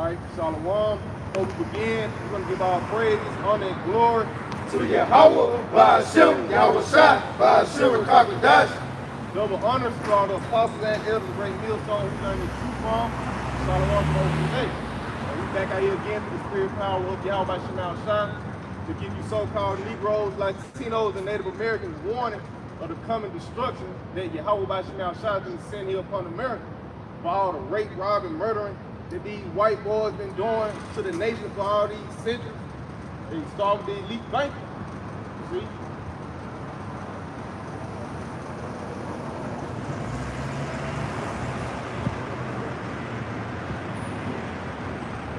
right, Shalom. Before we begin, we're going to give our praises, honor, and glory to Yahweh, Ba'ashem, Yahweh Shai, Ba'ashem, Kakadash. Double honors to all the apostles and elders, great millstone, whose name is true from. Shalom to those today. We back out here again through the spirit power of Yahweh Ba'ashem, Yahweh Shai, to give you so-called Negroes, Latinos, and Native Americans warning of the coming destruction that Yahweh Ba'ashem, Yahweh Shai has been sent here upon America for all the rape, robbing, murdering that these white boys been doing to the nation for all these centuries. They start with the elite banking. See?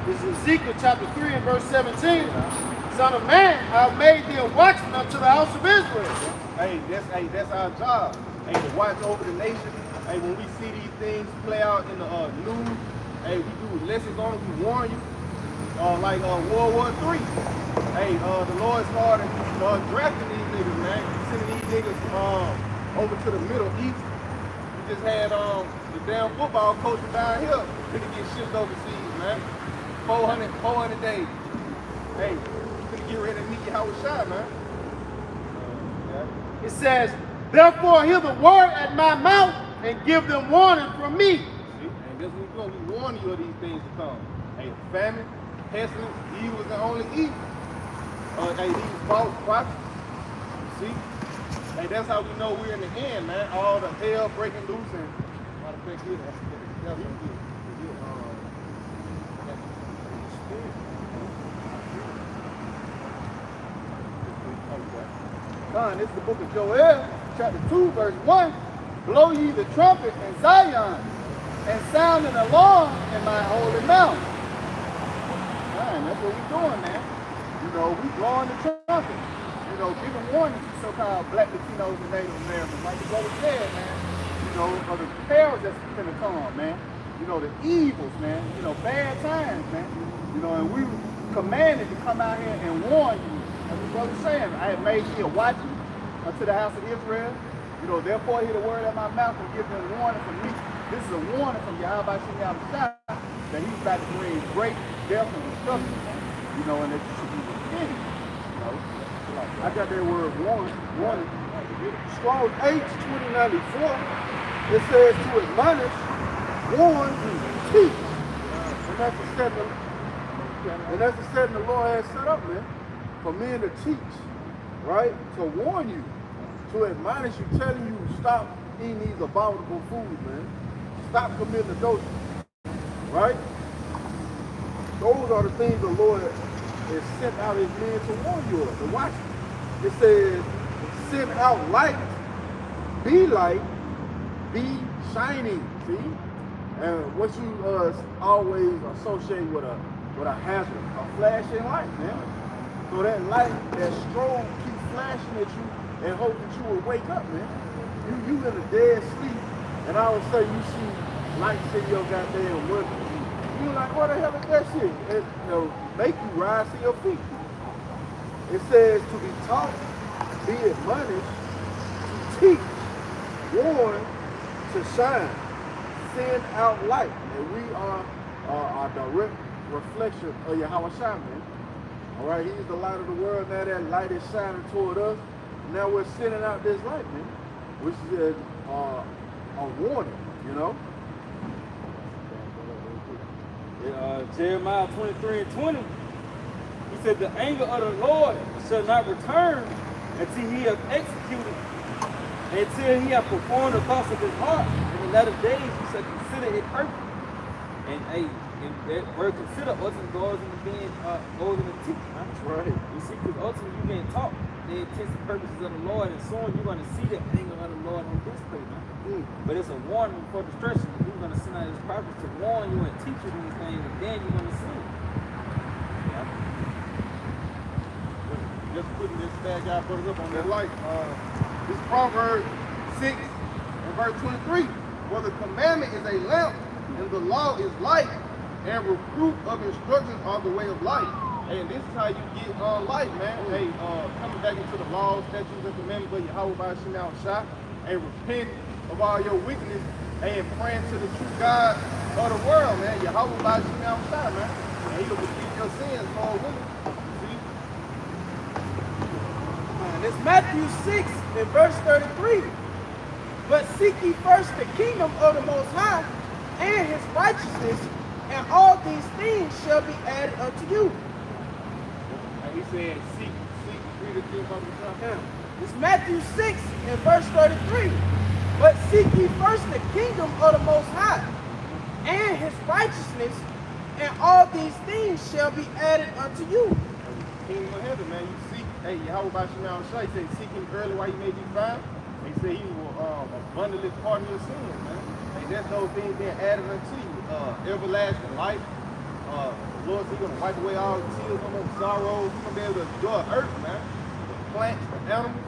This is Ezekiel chapter 3 and verse 17. Son of man, I have made thee a watchman unto the house of Israel. Hey, that's our job. Hey, to watch over the nation. Hey, when we see these things play out in the news, hey, we do lessons on it, we warn you. Like World War III. Hey, the Lord started drafting these niggas, man. Sending these niggas over to the Middle East. We just had the damn football coach down here finna get shipped overseas, man. 400 days. Hey, you finna get ready to meet Yahweh Shai, man. It says, therefore hear the word at my mouth and give them warning from me. See? And that's what we're doing. We warn you of these things to come. Hey, famine, pestilence, evil is the only evil. Hey, these false prophets. See? Hey, that's how we know we're in the end, man. All the hell breaking loose and matter of fact, here, that's what Son, this is the book of Joel, chapter 2, verse 1. Blow ye the trumpet in Zion, and sound an alarm in my holy mount. Man, that's what we're doing, man. You know, we blowing the trumpet. You know, giving warning to so-called black Latinos and Native Americans. Like the brother said, man. You know, of the perils that's gonna come, man. You know, the evils, man. You know, bad times, man. You know, and we commanded to come out here and warn you. As the brother saying, I have made you a watchman unto the house of Israel. You know, therefore hear the word at my mouth and give them warning from me. This is a warning from Yahweh Ba'ashem, Yahweh Shai, that he's about to bring great death and destruction. You know, and that you should be repenting. You know, I got that word warning. Strong's H2094. It says to admonish, warn, teach. And that's the setting the Lord has set up, man. For men to teach, right? To warn you, to admonish you, telling you stop eating these abominable foods, man. Stop committing adultery, right? Those are the things the Lord has sent out his men to warn you of, to watch you. It says, send out light, be shining, see? And what you always associate with a hazard, a flashing light, man. So that light, that strobe keep flashing at you and hope that you will wake up, man. You in a dead sleep, and all of a sudden you see lights in your goddamn work. You're like, what the hell is that shit? It, you know, make you rise to your feet. It says to be taught, be admonished, to teach, warn, to shine, send out light. And we are a direct reflection of Yahweh Shai, man. All right, he's the light of the world. Now that light is shining toward us. Now we're sending out this light, man, which is a warning, you know. Jeremiah 23 and 20, he said, the anger of the Lord shall not return until he have executed, until he have performed the thoughts of his heart. In the latter days, he shall consider it perfect. And that word consider ultimately goes into being goes into teaching. Huh? That's right. You see, because ultimately you're being taught the intents and purposes of the Lord, and soon you're going to see the anger of the Lord on display, man. But it's a warning before destruction. He's going to send out his prophets to warn you and teach you these things, and then you're going to see it. Yeah. Just putting this bad guy put it up on that light. This Proverbs 6 and verse 23. For the commandment is a lamp, and the law is light, and reproof of instructions are the way of life. And this is how you get life, man. Hey, coming back into the laws, statutes, and commandments of Yahweh Ba'ashem Yahweh Shai, and repent of all your wickedness, Hey, and praying to the true God of the world, man. Yahweh by you outside, man. And he'll forgive your sins, Lord willing. See? And it's Matthew 6 and verse 33. But seek ye first the kingdom of the Most High and his righteousness, and all these things shall be added unto you. And he said, seek, read the kingdom of the Son. It's Matthew 6 and verse 33. But seek ye first the kingdom of the Most High and his righteousness, and all these things shall be added unto you. Kingdom of heaven, man. You seek, hey, Yahweh by Shema Shai, he said, seek him early while you may be found. He said he will abundantly pardon your sins, man. Hey, there's those things being added unto you. Everlasting life. The Lord's going to wipe away all the tears, no more sorrows. You're going to be able to enjoy earth, man. The plants, the animals.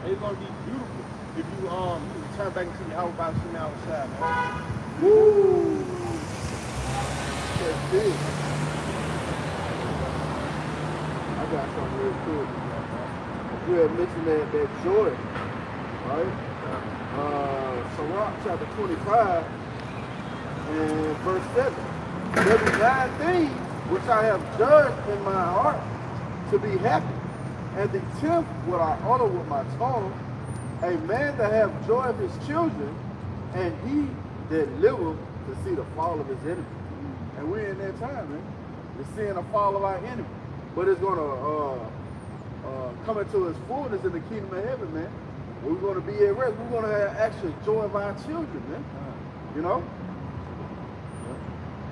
It's going to be beautiful if you return back into Yahweh by Shema Shai, man. Woo! That's big. I got something real cool. You had mentioned that joy, right? Sirach chapter 25 and verse 7. There be 9 things which I have judged in my heart to be happy, and the 10th will I honor with my tongue, a man that have joy of his children, and he that liveth to see the fall of his enemy. And we're in that time, man. We're seeing the fall of our enemy. But it's going to come into its fullness in the kingdom of heaven, man. We're going to be at rest. We're going to have actual joy of our children, man. You know?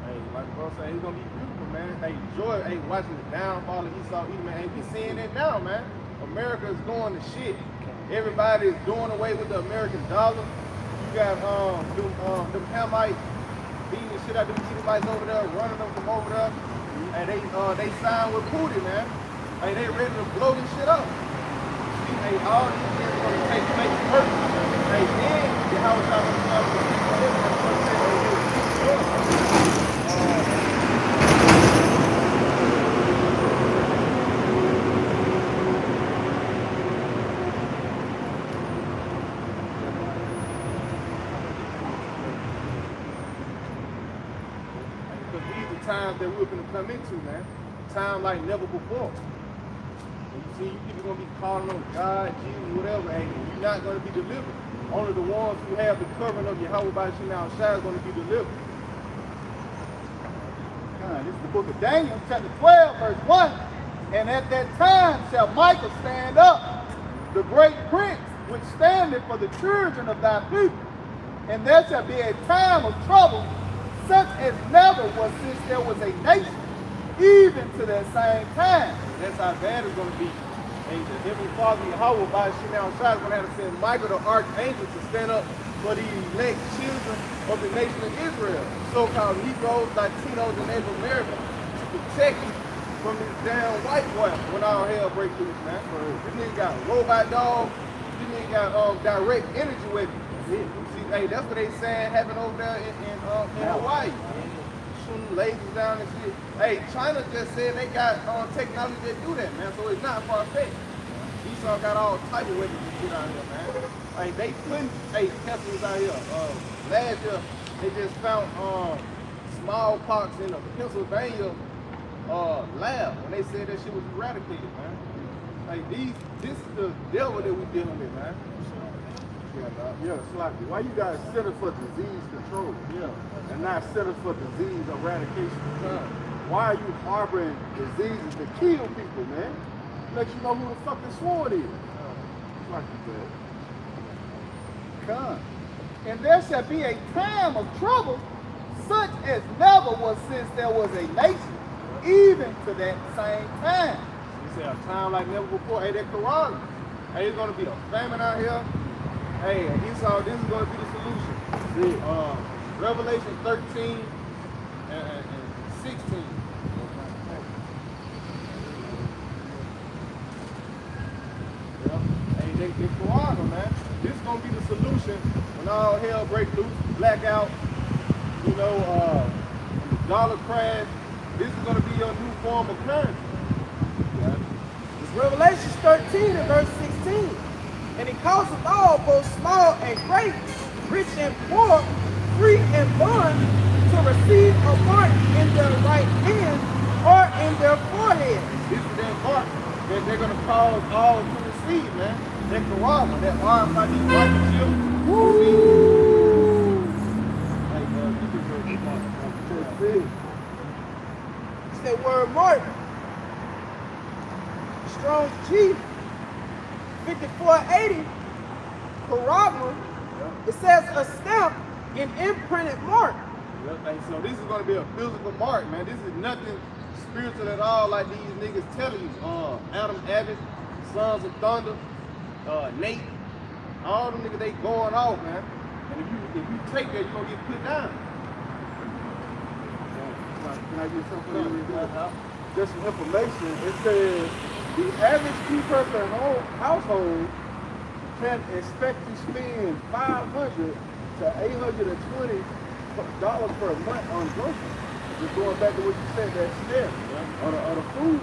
Hey, like the bro said, it's going to be beautiful, man. Hey, joy, hey, watching the downfall of Esau, man. Hey, we seeing it now, man. America is going to shit. Everybody is doing away with the American dollar. You got them Hamites beating the shit out of them Edomites over there, running them from over there. And they signed with Putin, man. Hey, they ready to blow this shit up. See, hey, all these things are gonna take place first. Hey, then the house out of the times that we're going to come into, man. Time like never before. And you see, you people going to be calling on God, Jesus, whatever, and you're not going to be delivered. Only the ones who have the covering of Yahweh by Shema Shai is going to be delivered. This is the book of Daniel, chapter 12, verse 1. And at that time shall Michael stand up, the great prince, which standeth for the children of thy people. And there shall be a time of trouble, such as never was since there was a nation, even to that same time. That's how bad it's going to be. And the Heavenly Father, Yahweh, by Shema Shai, is going to have to send Michael, the archangel, to stand up for the elect children of the nation of Israel, so-called Negroes, Latinos, and Native Americans, to protect you from this damn white boy when all hell breaks loose, man. This nigga got robot dogs. This nigga got direct energy weapons. Hey, that's what they saying happened over there in Hawaii. Shooting lasers down and shit. Hey, China just said they got technology that do that, man. So it's not far-fetched. Esau got all type of weapons and shit out here, man. Like they putting testicles out here. Last year they just found smallpox in a Pennsylvania lab, and they said that shit was eradicated, man. Like this is the devil that we dealing with, man. Yeah, Sloppy. Why you guys Center for Disease Control? Yeah. And not Center for Disease Eradication? Why are you harboring diseases to kill people, man? Let you know who the fucking sword is. Sloppy, man. Come. And there shall be a time of trouble, such as never was since there was a nation, even to that same time. You say a time like never before. Hey, that Quran. Hey, it's gonna be a famine out here. Hey, Esau, this is going to be the solution. See, Revelation 13 and 16. Yeah. Hey, they Quran, man. This is going to be the solution when all hell breaks loose, blackout, you know, when the dollar crash. This is going to be your new form of currency. Yeah. It's Revelation 13 and verse 16. And it causeth all, both small and great, rich and poor, free and bond to receive a mark in their right hand or in their forehead. This is that mark that they're gonna cause all to receive, man. That karama, that arm by these white children. It's that word mark. Strong's G 5480, karama. It says a stamp, an imprinted mark. So this is going to be a physical mark, man. This is nothing spiritual at all like these niggas telling you. Adam Abbott, Sons of Thunder, Nate, all them niggas, they going off, man. And if you take that, you're going to get put down. Can I get something? Just some information. It says the average two-person household can expect to spend $500 to $820 per month on groceries. Just going back to what you said, that's scarce. On the food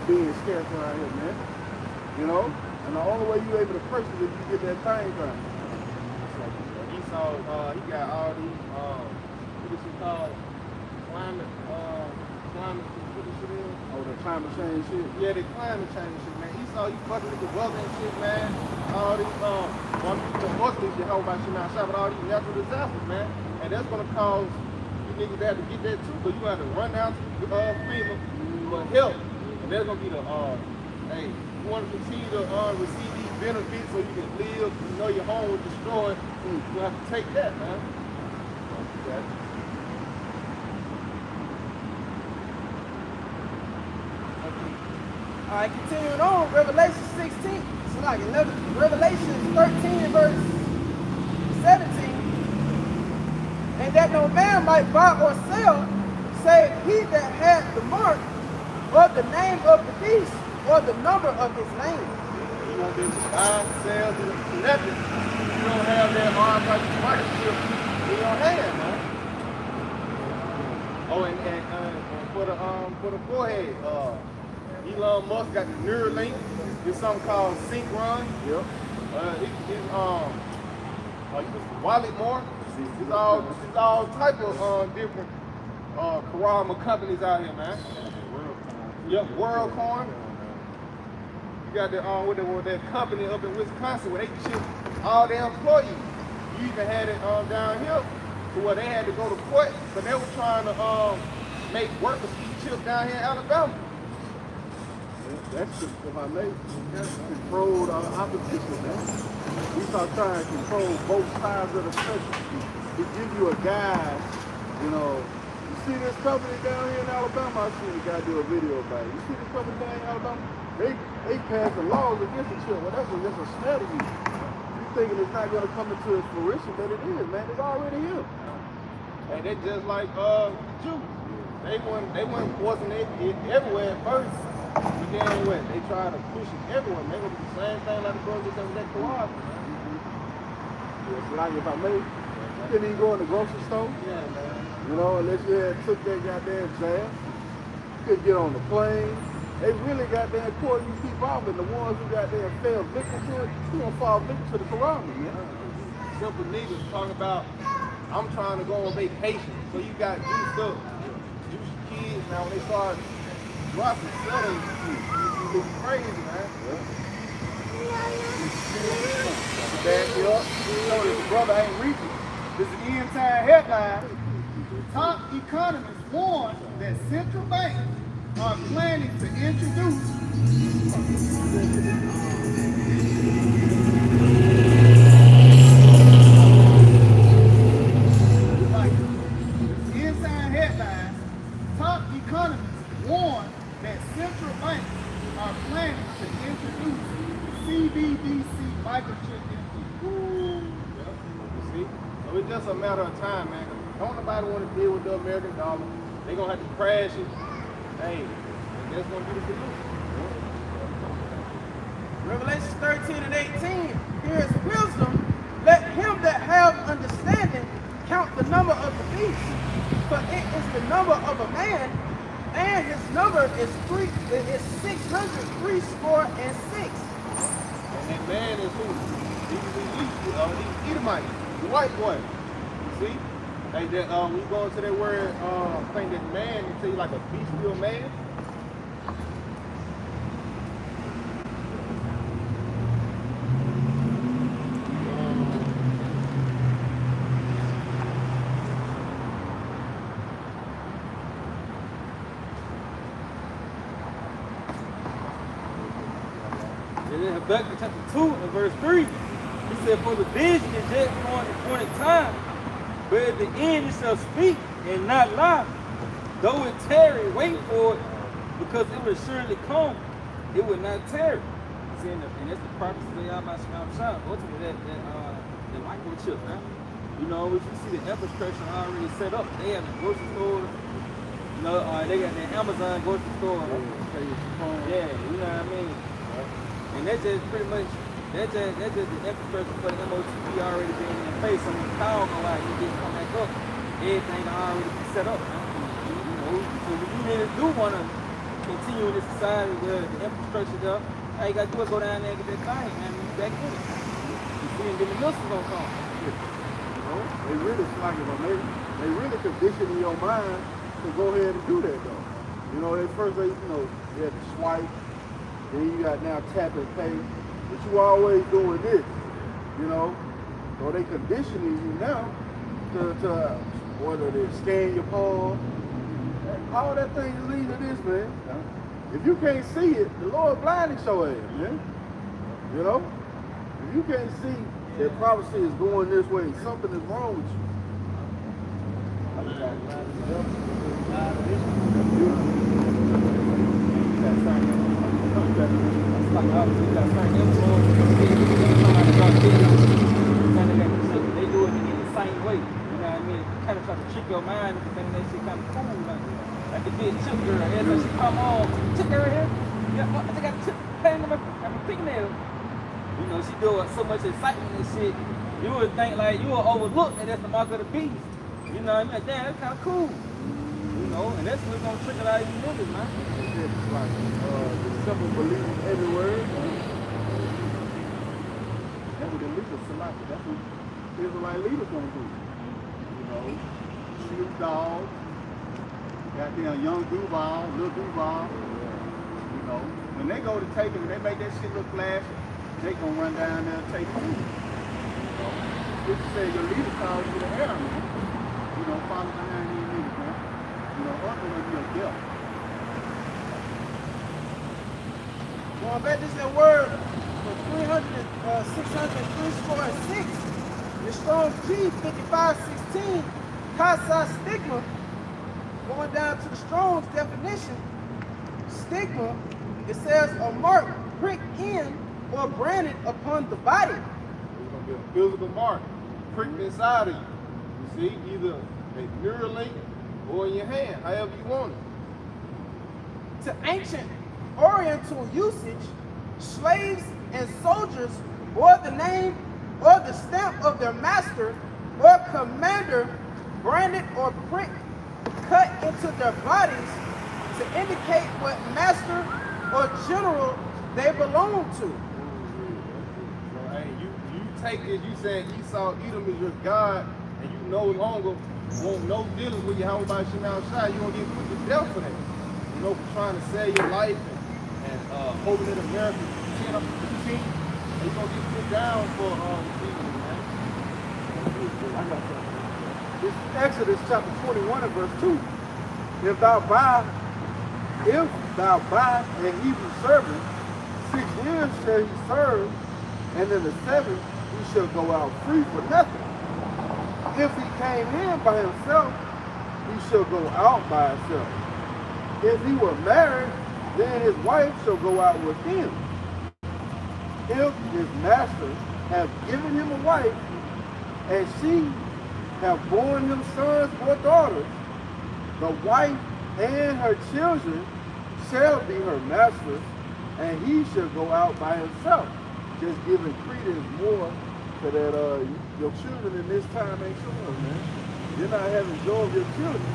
being scarce around here, man. You know? And the only way you're able to purchase it is you get that thing done. Esau, he got all these, what is it called? Climate, what is it is? Oh, the climate change shit? Yeah, the climate change shit, man. Esau, you fucking with the weather and shit, man. All these, one people mostly you hold about shit outside, but all these natural disasters, man. And that's gonna cause you niggas to have to get that too, but you have to run down to FEMA for help. And that's gonna be the, hey, you wanna continue to receive these benefits so you can live, you know your home was destroyed, you have to take that, man. Okay. All right, continuing on, Revelation 16. It's like 11. Revelation 13, verse 17. And that no man might buy or sell, save he that had the mark, or the name of the beast, or the number of his name. You won't be able to buy, sell, do nothing. You don't have that arm like the market chip in your hand, man. Oh, and for the forehead, Elon Musk got the Neuralink. There's something called Synchron. Yep. Wallet more. It's all type of different karama companies out here, man. Yep, WorldCoin. You got that company up in Wisconsin where they chip all their employees. You even had it down here to where they had to go to court, but they were trying to make workers eat chips down here in Alabama. That's just, if I may, controlled opposition, man. We start trying to control both sides of the spectrum. We give you a guide, you know. You see this company down here in Alabama? I seen a guy do a video about it. You see this company down here in Alabama? They passed the laws against the chip. Well, that's just a snare to you. You thinking it's not going to come into its fruition, but it is, man. It's already here. And they just like Jews. They weren't forcing it everywhere at first. But then what? They try to push it everywhere. They're gonna do the same thing like the brothers that was at Kawhi. Yes, like if I may, you couldn't even go in the grocery store. Yeah, man. You know, unless you had took that goddamn jab. You couldn't get on the plane. They really goddamn caught you keep off, and the ones who goddamn fell victim to it, you gonna fall victim to the corona, man. Simple niggas talking about, I'm trying to go on vacation. So you got juiced up, juiced kids. Now when they start dropping selling, you look crazy, man. Back you up. So this brother ain't reaching. This is the end time headline. Top economists warn that central banks are planning to introduce inside headline. Top economists warn that central banks are planning to introduce CBDC microchip implant. See? So it's just a matter of time, man. Don't nobody want to deal with the American dollar. They're going to have to crash it. Hey, that's going to be the solution. Revelation 13 and 18. Here is wisdom. Let him that have understanding count the number of the beast. For it is the number of a man, and his number is 600 score and 6. And that man is who? These Edomites, the white boy. See? Hey, that, when you go into that word, I think that man, they tell you like a bestial man. And then Habakkuk chapter 2 and verse 3, he said, for the vision is yet for an appointed time, but at the end it shall speak and not lie. Though it tarry, wait for it, because it will surely come. It will not tarry. See, and that's the prophecy of Yahweh Shah. Ultimately, that microchip, man. You know, if you see the infrastructure already set up, they have the grocery store. You know, they got the Amazon grocery store. Yeah, you know what I mean? And that's just pretty much, that's just the infrastructure for the MOTP already being in place. So when power go out, you just come back up. Everything already be set up, man. You know, so when you really do want to continue in this society where the infrastructure there, all you got to do is go down there and get that thing, man, and you back in it. You see, and then the mills gonna come. You know, they really like it, they really conditioning your mind to go ahead and do that though. You know, at first they, you know, you had to swipe, then you got now tap and pay, but you always doing this, you know. So they conditioning you now to whether they scan your palm, all that thing leads to this, man. If you can't see it, the Lord blinded your ass, man. You know? If you can't see that prophecy is going this way, something is wrong with you. They do it in the same way. You know what I mean? Kind of try to trick your mind into thinking that shit kind of cool. Like the big chip girl. Every time she come on, chip girl here. Yeah, I just got a chip pain on my fingernail. You know, she do so much excitement and shit. You would think like you would overlook that that's the mark of the beast. You know what I mean? Like, damn, that's kind of cool. You know, and that's what's gonna trick it out of you niggas, man. It's like the simple belief every word. That's what the leaders select. That's what Israelite leaders gonna do. You know, Snoop Dogg, goddamn Young Duval, Lil Duval. You know, when they go to take it, when they make that shit look flashy, they gonna run down there and take it. You know, if you say your leader calls you the air, man. You know, follow behind these niggas, man. You know, ultimately you're a devil. Going back to that word for 603 the strong G 5516, Casa stigma, going down to the Strong's definition, stigma, it says a mark pricked in or branded upon the body. It's gonna be a physical mark pricked inside of you. You see, either a mirror link or in your hand, however you want it. To ancient Oriental usage, slaves and soldiers bore the name or the stamp of their master or commander branded or pricked, cut into their bodies to indicate what master or general they belong to. So, hey, you take it, you saying Esau, Edom is your God, and you no longer want no dealings with Yahweh by Shemal Shai, you're gonna get put to death for that. You know, for trying to sell your life and hoping that America can up to the team, and you're gonna get put down for people, man. This is Exodus chapter 21 and verse 2. If thou buy a Hebrew servant, 6 years shall he serve, and in the 7th he shall go out free for nothing. If he came in by himself, he shall go out by himself. If he were married, then his wife shall go out with him. If his master have given him a wife, and she have borne him sons or daughters, the wife and her children shall be her master's, and he shall go out by himself. Just giving credence more to that your children in this time ain't yours, man. You're not having joy of your children.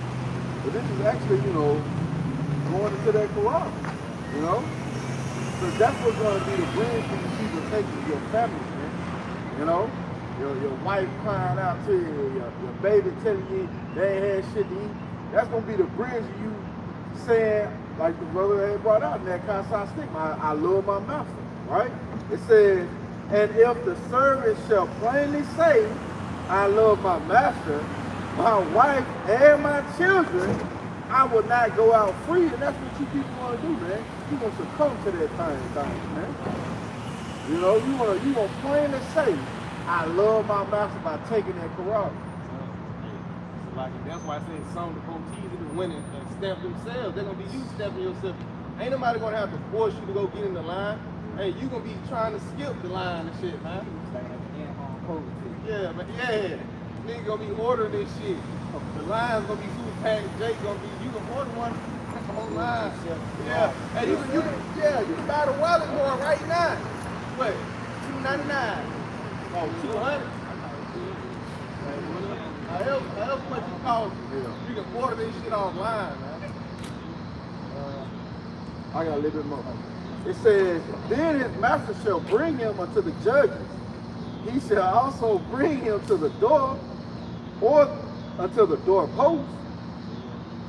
But this is actually, you know, going into that Quran, you know? So that's what's going to be the bridge for you people taking your families, man. You know? your wife crying out to you, your baby telling you they ain't had shit to eat. That's gonna be the bridge of you saying, like the brother had brought out in that constant stigma, I love my master, right? It says, and if the servant shall plainly say, I love my master, my wife and my children, I will not go out free. And that's what you people want to do, man. You want to succumb to that thing, man. You know, you want to plainly say, I love my master by taking that Quran. So like, that's why I said some of the police even went and stamped themselves. They're gonna be you stamping yourself. Ain't nobody gonna have to force you to go get in the line. Hey, you gonna be trying to skip the line and shit, man. Yeah, but yeah, nigga gonna be ordering this shit. The line's gonna be super packed. Jake gonna be, you can order one online. Yeah, hey, you can buy the wallet going right now. What? $2.99. Oh, 200. However much it costs, you can order this shit online, man. I got a little bit more. It says, then his master shall bring him unto the judges. He shall also bring him to the door, or unto the doorpost,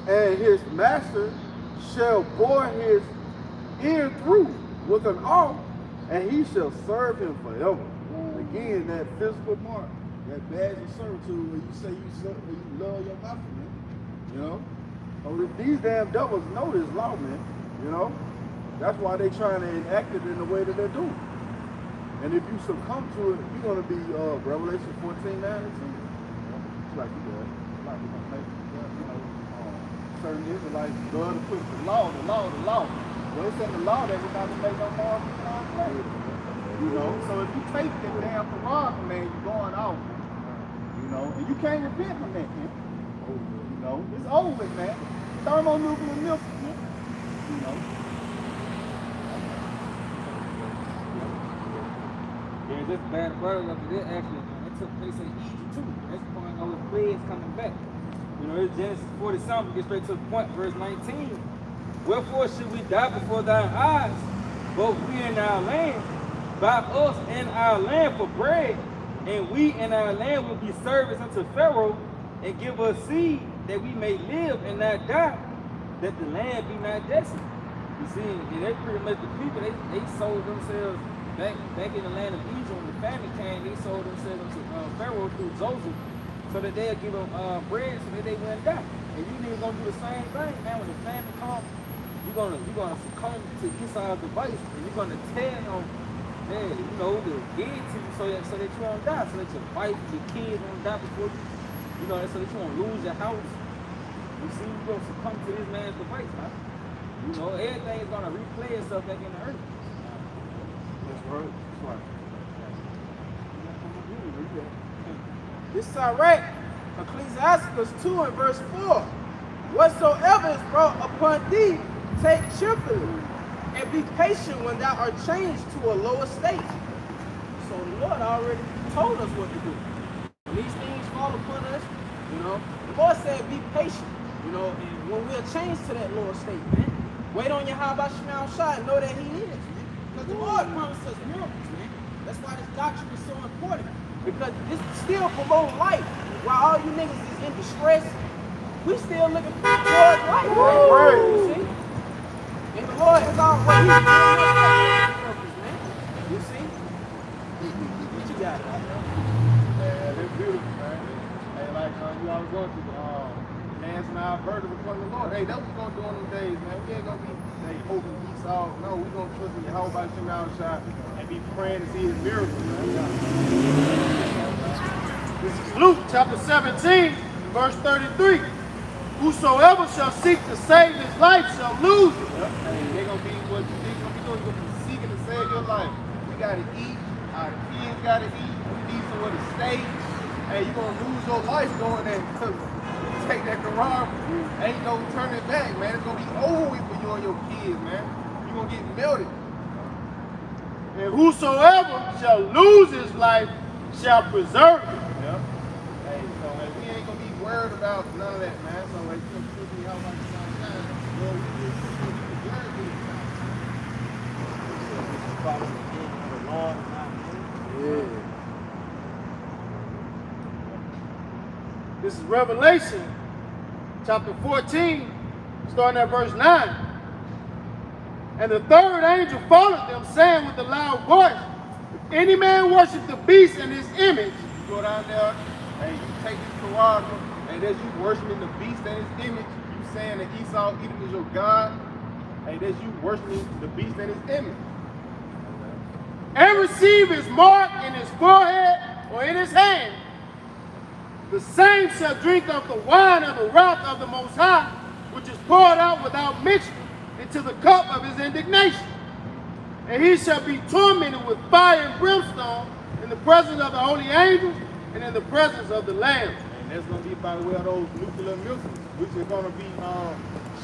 and his master shall bore his ear through with an awl, and he shall serve him forever. Again, that physical mark, that badge of servitude where you say you love your master, man. You know? So these damn devils know this law, man. You know? That's why they trying to enact it in the way that they're doing. And if you succumb to it, you're going to be Revelation 14:9 and 10. It's like you know, certain Israelites love to push the law. Well, it's in the law that we're not to make no more play. You know, so if you take that damn Quran command, you're going off. You know, and you can't repent from that, man. You know, it's over with, man. Thermonuclear missiles, man. You know. Yeah, this bad brothers up there actually, it took place in Egypt too. That's the point of those plagues coming back. You know, it's Genesis 47, get straight to the point, verse 19. Wherefore should we die before thine eyes, both we and our land, by us and our land for bread, and we and our land will be servants unto Pharaoh, and give us seed that we may live and not die, that the land be not desolate. You see, and that's pretty much the people, they sold themselves back in the land of Egypt. When the famine came, they sold themselves to Pharaoh through Joseph, so that they'll give them bread so that they wouldn't die. And you niggas gonna do the same thing, man. When the famine comes, you're gonna succumb to Esau's device, and you're gonna tell them, man, you know, to give it to you so that you won't die, so that your wife, your kids won't die before you, you know, so that you won't lose your house. You see, you're gonna succumb to this man's device, man. You know, everything's gonna replay itself back in the earth. That's right. That's right. This is direct. Ecclesiasticus 2 and verse 4. Whatsoever is brought upon thee, take cheerfully, and be patient when thou art changed to a lower state. So the Lord already told us what to do. When these things fall upon us, you know, the Lord said be patient, you know, and when we're changed to that lower state, man, wait on your how about Shemel Shah and know that he is, man. Because the Lord promised us miracles, man. That's why this doctrine is so important. Because it's still promoting life. While all you niggas is in distress, we still looking towards life, right? You see? And the Lord has already given us purpose, man. You see? What you got? Yeah, that's beautiful, man. Hey, like you always going through dancing our vertical upon the Lord. Hey, that's what we're gonna do in them days, man. We ain't gonna be hoping Esau. No, we're gonna trust in Yahweh by Shemel Shah and be praying to see his miracles, man. This is Luke chapter 17, verse 33. Whosoever shall seek to save his life shall lose it. Yep. Hey, they're gonna be what you're gonna be doing. You're gonna be seeking to save your life. We gotta eat. Our kids gotta eat. We need somewhere to stay. Hey, you're gonna lose your life going there because you take that Quran. Ain't no turning back, man. It's gonna be over with for you and your kids, man. You're gonna get melted. And whosoever shall lose his life shall preserve it. Yep. Hey, so we ain't gonna be worried about none of that, man. So like, you know, see how much time, well, we just preserve it. So this is following the Lord. Yeah. This is Revelation chapter 14, starting at verse 9. And the third angel followed them, saying with a loud voice, if any man worship the beast and his image, You go down there and you take his prerogative, and as you worshiping the beast and his image, you saying that Esau, Edom is your God, and that's you worshiping the beast and his image. and receive his mark in his forehead or in his hand, the same shall drink of the wine of the wrath of the Most High, which is poured out without mixture into the cup of his indignation. And he shall be tormented with fire and brimstone in the presence of the holy angels and in the presence of the Lamb. And that's going to be by the way of those nuclear missiles, which are going to be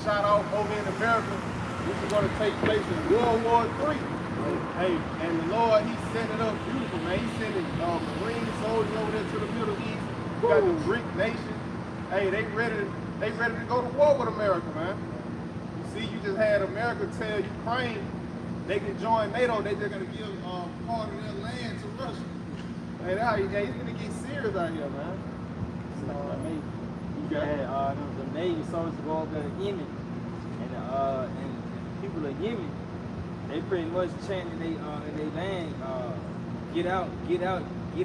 shot off over in America, which is going to take place in World War III. Hey, and the Lord, He set it up beautiful, man. He sending Marine soldiers over there to the Middle East. You got the Greek nation. Hey, they ready to go to war with America, man. You see, you just had America tell Ukraine they can join NATO. They're just gonna give part of their land to Russia. Hey, it's gonna get serious out here, man. The Navy soldiers go over to Yemen, and people of Yemen, they pretty much chanting in they land, get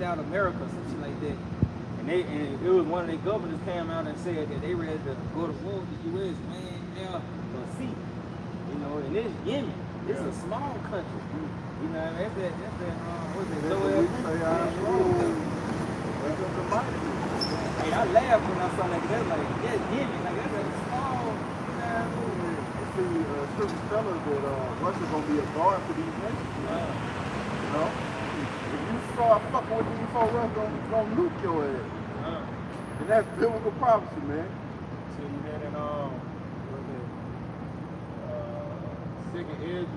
out America, something like that. And it was one of their governors came out and said that they ready to go to war with the U.S. land now for a seat. You know, and it's Yemen. It's a small country. You know, that's that what's that, low Hey, I laughed when I saw that. That's like, that's Yemen. Like, that's a small, See, scripture tell us that Russia's gonna be a guard for these nations. You know, if you start fucking with these folks, Russia's gonna nuke your ass. And that's biblical prophecy, man. So you had in Second Edges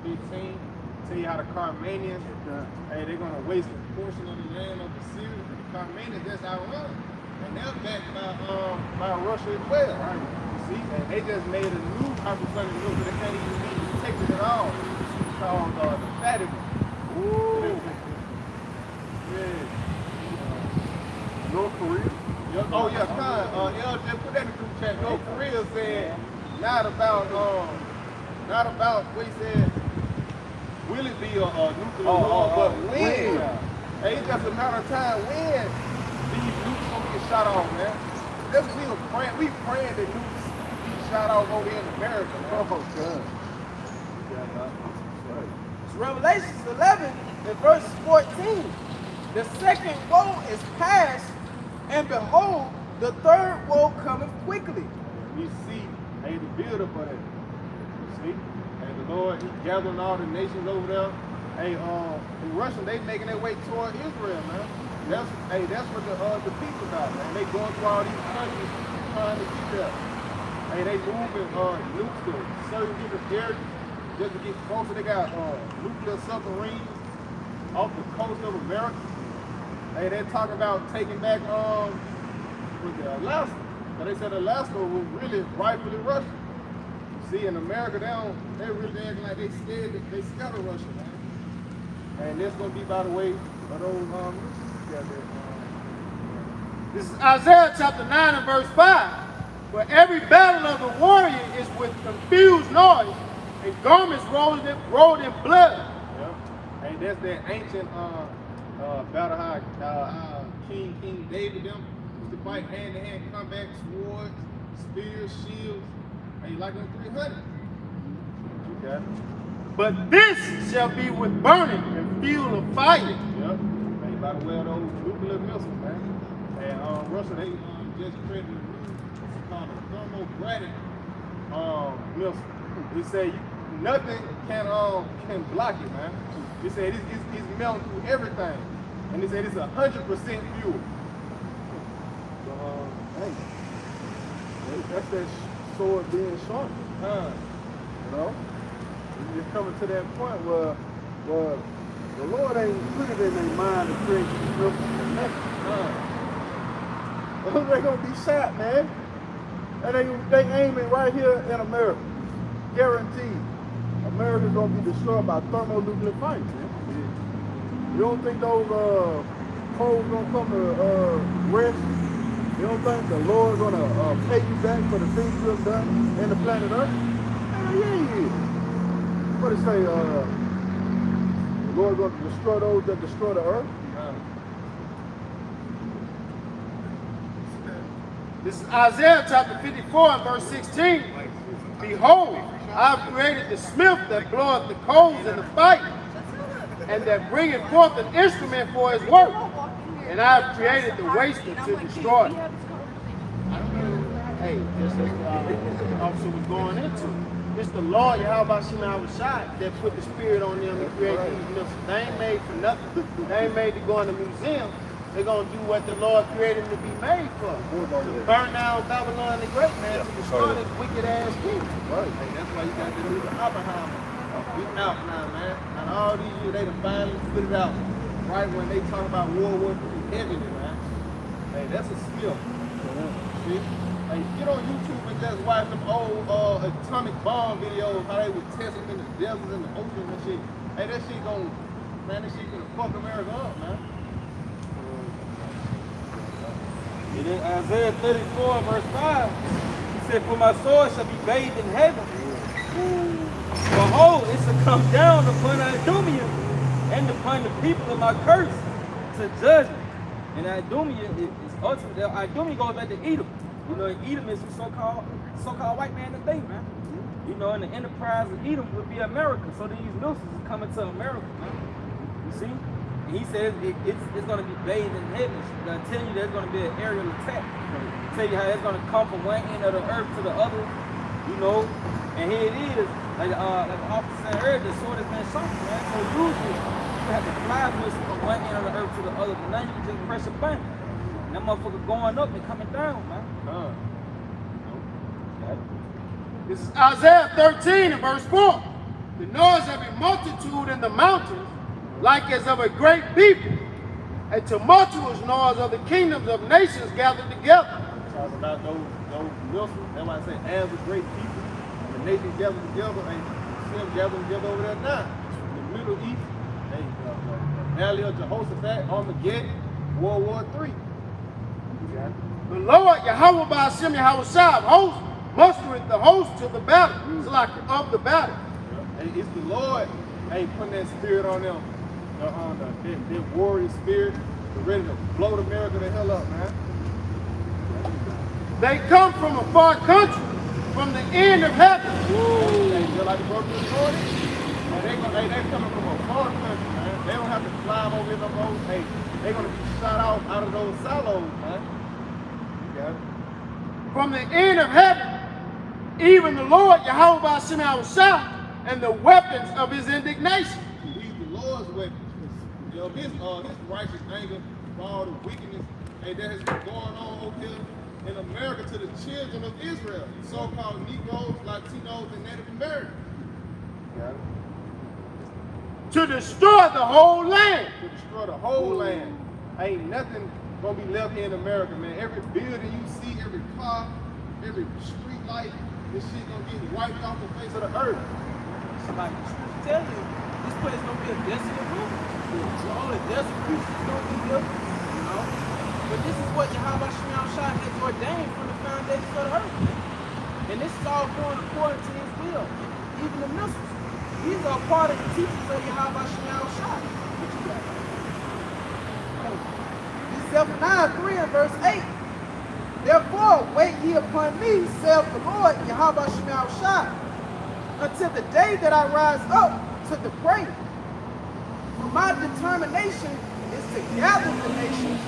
15, tell you how the Carmanians, hey, they're gonna waste a portion of the land of the Syria. The Carmanians, that's ironic, and they're backed by Russia as well. Right? You see, and they just made a new hypersonic missile, but they can't even be detected at all. It's called the Fatima. Yeah. North Korea. Oh yeah, just put that in the group chat. North Korea said not about what he said. Will it be a nuclear war? But when? Hey, it's just a matter of time when these nukes gonna get shot off, man. That's what we were praying. We praying that nukes be shot off over here in America, man. Oh God. It's Revelation 11 and verse 14. The second woe is past, and behold, the third woe cometh quickly. We see, hey, the build up of that. You see? Hey, the Lord, He gathering all the nations over there. Hey, the Russians, they making their way toward Israel, man. That's what the people about, man. They going through all these countries trying to get there. Hey, they moving nukes to certain different areas just to get closer. They got nuclear submarines off the coast of America. Hey, they're talking about taking back Alaska. But they said Alaska was really rightfully Russian. See, in America, they really acting like they scared of Russia, man. And that's gonna be by the way of those This is Isaiah chapter 9 and verse 5. Where every battle of the warrior is with confused noise and garments rolled in blood. Yeah. And that's that ancient battle how King David them used to fight hand to hand combat, swords, spears, shields, and like them 300. Okay. But this shall be with burning and fuel of fire. Yep. Made by the way of those nuclear missiles, man. And Russia, they just created a new, it's called a thermogenic missile. They say nothing can block it, man. They said it's melting through everything. And they said it's 100% fuel. Hey, that's that sword being sharpened. You know? It's coming to that point where the Lord ain't put it in their mind to create these missiles for nothing. They're gonna be shot, man. And they aiming right here in America. Guaranteed. America's gonna be destroyed by thermonuclear fire, man. You don't think those coals gonna come to rest You don't think the Lord's gonna pay you back for the things you have done in the planet Earth? Hell yeah, he is. What it say? The Lord's gonna destroy those that destroy the earth. This is Isaiah chapter 54 and verse 16. Behold, I have created the smith that bloweth the coals in the fire, and that bringeth forth an instrument for his work. And I have created the waster to destroy. Hey, just as the officer was going into. It's the Lord, Yahweh Shema Shai, that put the spirit on them and create these missiles. They ain't made for nothing. They ain't made to go in the museum. They're going to do what the Lord created them to be made for. To burn down Babylon the Great, man, to destroy this wicked ass kingdom. Right. Hey, that's why you got to do the Oppenheimer. We out now, man. And all these years, they done finally put it out. Right when they talk about World War III heavily, man. Hey, that's a skill. See? Hey, get on YouTube and just watch them old atomic bomb videos, how they would test them in the deserts and the ocean and shit. Hey, that shit gonna, man, that shit gonna fuck America up, man. And in Isaiah 34, verse 5, he said, for my sword shall be bathed in heaven. Behold, it shall come down upon Idumea and upon the people of my curse to judgment. And Idumea is ultimately, Idumea goes back to Edom. You know, Edom is the so-called white man today, man. You know, and the enterprise of Edom would be America. So these missiles are coming to America, man. You see? And he says it's going to be bathed in heaven. I tell you, there's going to be an aerial attack. Tell you how it's going to come from one end of the earth to the other. You know, and here it is. Like the officer said earlier, the sword has been sharpened, man. So usually you have to fly with from one end of the earth to the other, but now you can just press a button. And that motherfucker going up and coming down, man. This is Isaiah 13 and verse 4. The noise of a multitude in the mountains, like as of a great people, a tumultuous noise of the kingdoms of nations gathered together. Talking about those missiles. That's why I say, as a great people, and the nations gathered together, and see them gathering together over there now. The Middle East, Valley of Jehoshaphat, Armageddon, World War III. The Lord, Yahweh by Hashem, Yahweh Shai, host, mustereth the host to the battle. It's like of the battle. And it's the Lord, putting that spirit on them, that warrior spirit, ready to blow America the hell up, man. They come from a far country, from the end of heaven. They feel like the broken Jordan. And they coming from a far country, man. They don't have to climb over them roads. Hey, they're gonna be shot out of those silos, man. You got it. From the end of heaven, even the Lord, Yahweh by Hashem, Yahweh Shai, and the weapons of his indignation. These the Lord's weapons. You know, his righteous anger for all the wickedness that has been going on over here in America to the children of Israel, so-called Negroes, Latinos, and Native Americans. Got it? To destroy the whole land. To destroy the whole land. Ain't nothing gonna be left here in America, man. Every building you see, every car, every street light, this shit gonna get wiped off the face of the earth. Somebody tell you, this place gonna be a desolate room. All the desolate creatures gonna be here, you know. But this is what Yahweh Shema Shai has ordained from the foundations of the earth. And this is all going according to his will. Even the missiles. These are part of the teachings of Yahweh Shema Shai. What you got? This is Zephaniah 3 and verse 8. Therefore, wait ye upon me, saith the Lord, Yahweh Shema Shai, until the day that I rise up to the prey. For my determination is to gather the nations,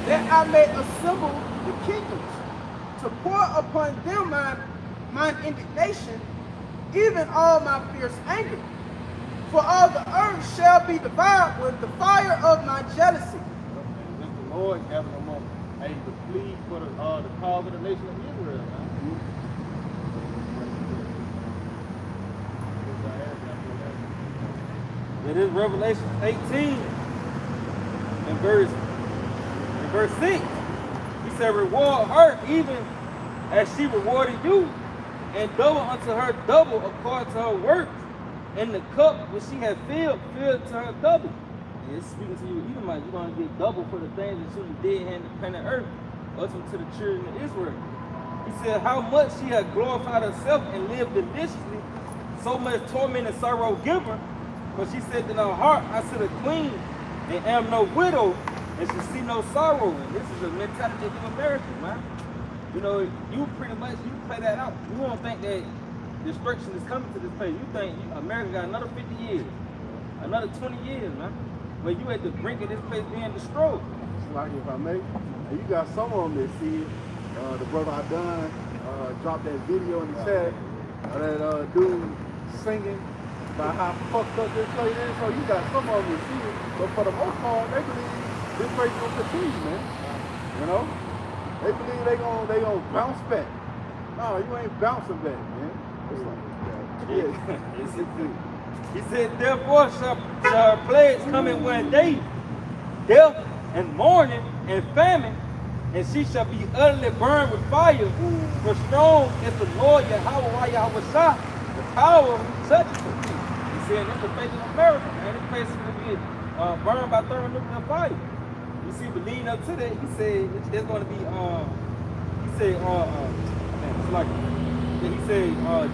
that I may assemble the kingdoms, to pour upon them mine indignation, even all my fierce anger. For all the earth shall be devoured with the fire of my jealousy. And let the Lord gather them up, to plead for the cause of the nation of Israel, man. It is Revelation 18 and verse 6. He said, reward her even as she rewarded you, and double unto her double according to her works. And the cup which she had filled to her double. And it's speaking to you, Edomite, you're going to get double for the things that you did here in the planet earth. unto the children of Israel. He said, how much she had glorified herself and lived deliciously, so much torment and sorrow give her. But she said in her heart, I sit a queen and am no widow, and she see no sorrow. And this is a mentality of Americans, man. You know, you pretty much, you play that out. You don't think that destruction is coming to this place. You think America got another 50 years, another 20 years, man. But you at the brink of this place being destroyed. It's like if I may, and you got some of them that see it. The brother I done dropped that video in the chat of that dude singing about how fucked up this place is. So you got some of them that see it, but for the most part, they believe this place gonna continue, man. You know, they believe they gonna bounce back. No, you ain't bouncing back, man. It's like, yeah. He said, therefore shall plagues come in one day, death and mourning and famine, and she shall be utterly burned with fire. For strong is the Lord Yahweh Shah, the power who touches the people. He said, that's the face of America, man. This place is going to be burned by thermonuclear fire. You see, but leading up to that, he said there's going to be,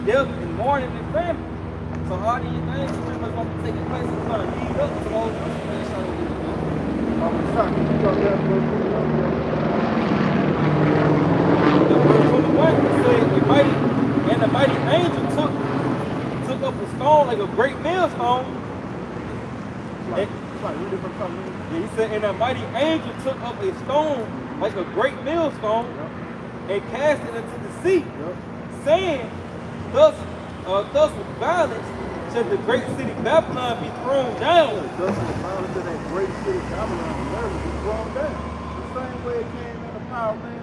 death and mourning and famine. So all these things pretty much going to be taking place. It's going to lead up to those things. Verse 21, he said, the mighty angel took up a stone like a great millstone. He said, and the mighty angel took up a stone like a great millstone and cast it into the sea, saying, thus with violence shall the great city Babylon be thrown down. Thus with violence of that great city Babylon will be thrown down. The same way it came in the power, man.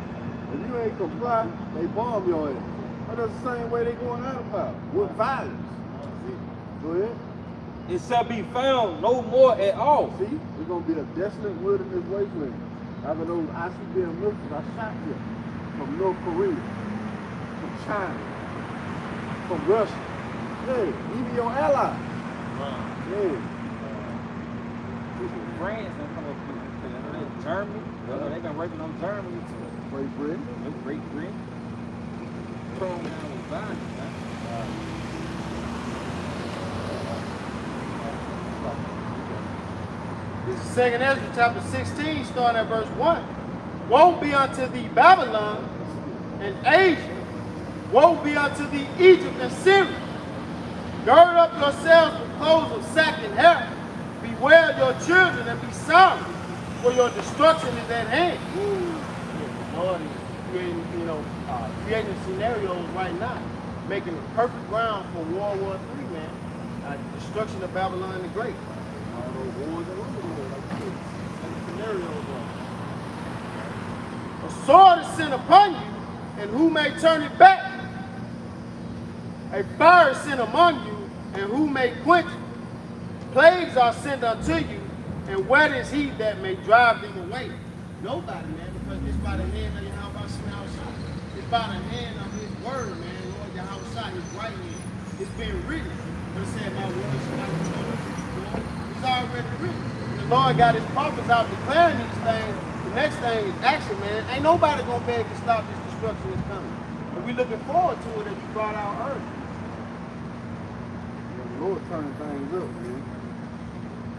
If you ain't comply, they bomb your ass. But that's the same way they going out of power, with violence. Go ahead. It shall be found no more at all. See, it's going to be a desolate wilderness wasteland. After those ICBM missiles I shot here from North Korea, from China, from Russia. Hey, even your allies. Yeah. France and come up with Germany. They've been working on Germany too. Great Britain. Great Britain. Thrown down with violence, man. This is 2nd Ezra chapter 16, starting at verse 1. Woe be unto thee, Babylon and Asia. Woe be unto thee, Egypt and Syria. Gird up yourselves with clothes of sack and hair. Beware your children and be sorry, for your destruction is at hand. Lord is creating, creating scenarios right now, making the perfect ground for World War III, man. Destruction of Babylon the Great. All those wars that were there, like kids, and scenarios are. A sword is sent upon you, and who may turn it back? A fire is sent among you, and who may quench it? Plagues are sent unto you, and where is he that may drive them away? Nobody, man, because it's by the hand of Yahweh Shah. It's by the hand of his word, man, Lord Yahweh Shah, his right hand. It's been written. But it said, my word shall not return unto you, Lord. It's already written. The Lord got his prophets out declaring these things. The next thing is action, man. Ain't nobody gonna be able to stop this destruction that's coming. And we looking forward to it as you brought out earth. The Lord turning things up, man.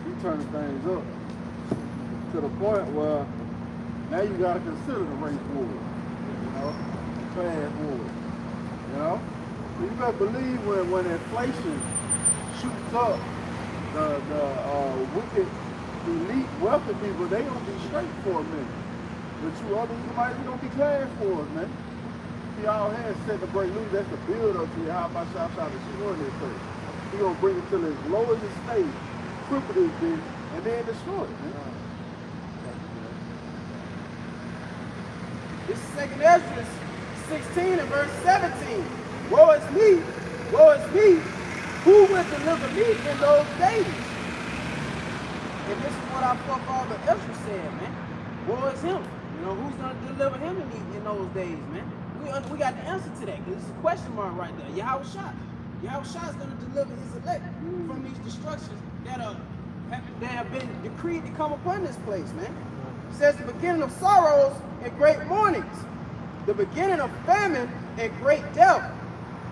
He turning things up to the point where now you gotta consider the race wars, class wars, So you better believe when inflation shoots up, the wicked, elite, wealthy people, they gonna be straight for a minute. But you others, you might be gonna be class wars, man. See, all hands set the break loose. That's the build up to you. How about shop that she run this place? He gonna bring it to as low as it stays, cripple this bitch, and then destroy it, man. This is 2nd Ezra 16 and verse 17. Woe is me, who will deliver me in those days? And this is what our forefather Ezra said, man. Woe is him. Who's going to deliver him in those days, man? We got the answer to that, because it's a question mark right there. Yahweh Shah. Yahweh Shah is going to deliver his elect from these destructions that have been decreed to come upon this place, man. It says the beginning of sorrows and great mournings, the beginning of famine and great death,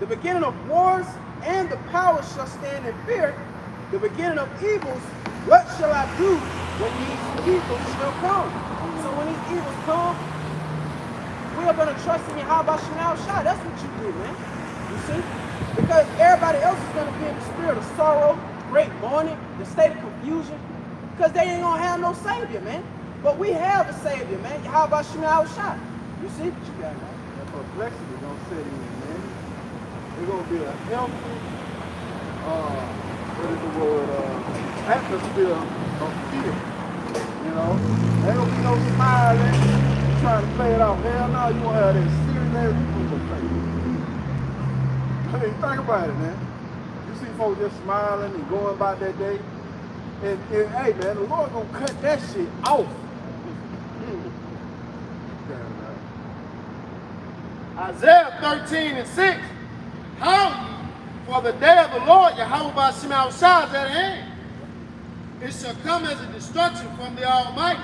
the beginning of wars, and the powers shall stand in fear, the beginning of evils. What shall I do when these evils shall come? So when these evils come, we are going to trust in Yahweh Shah. That's what you do, man. You see? Because everybody else is going to be in the spirit of sorrow, great mourning, the state of confusion, because they ain't going to have no Savior, man. But we have a Savior, man. Yahweh Shah. You see what you got, man? That perplexity gonna set in, man. There's gonna be a healthy, what is the word, atmosphere of fear. You know? There ain't gonna be no smiling, trying to play it off. Hell no, you gonna have that serious ass look on your face. I mean, think about it, man. You see folks just smiling and going about that day. And hey, man, the Lord gonna cut that shit off. Isaiah 13:6. How ye, for the day of the Lord, Yahweh Shema is at hand. It shall come as a destruction from the Almighty.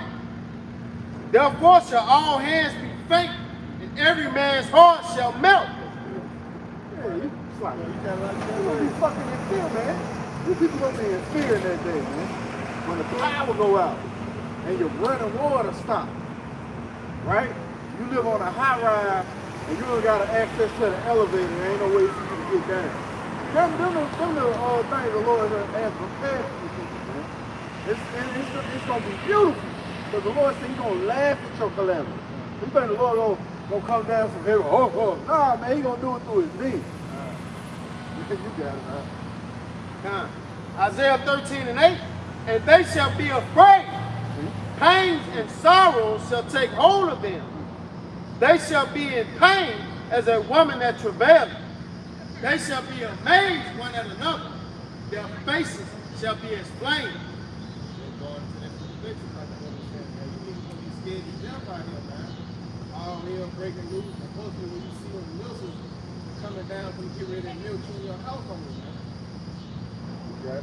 Therefore shall all hands be faint, and every man's heart shall melt. Yeah, it's like, you gonna be fucking in fear, man. You people gonna be in fear in that day, man. When the power go out and your running water stop, right? You live on a high rise and you don't got access to the elevator. There ain't no way for you to get down. Them the things the Lord has prepared for people, man. It's gonna be beautiful. But the Lord said He's gonna laugh at your calamity. You think the Lord gonna come down from heaven? Nah, man, He gonna do it through His being. You got it, man. Isaiah 13:8. And they shall be afraid. Pains and sorrows shall take hold of them. They shall be in pain as a woman that travaileth. They shall be amazed one at another. Their faces shall be as flame. All hell breaking loose, and mostly when you see them missiles coming down from get ready to milk you in your house on you, man.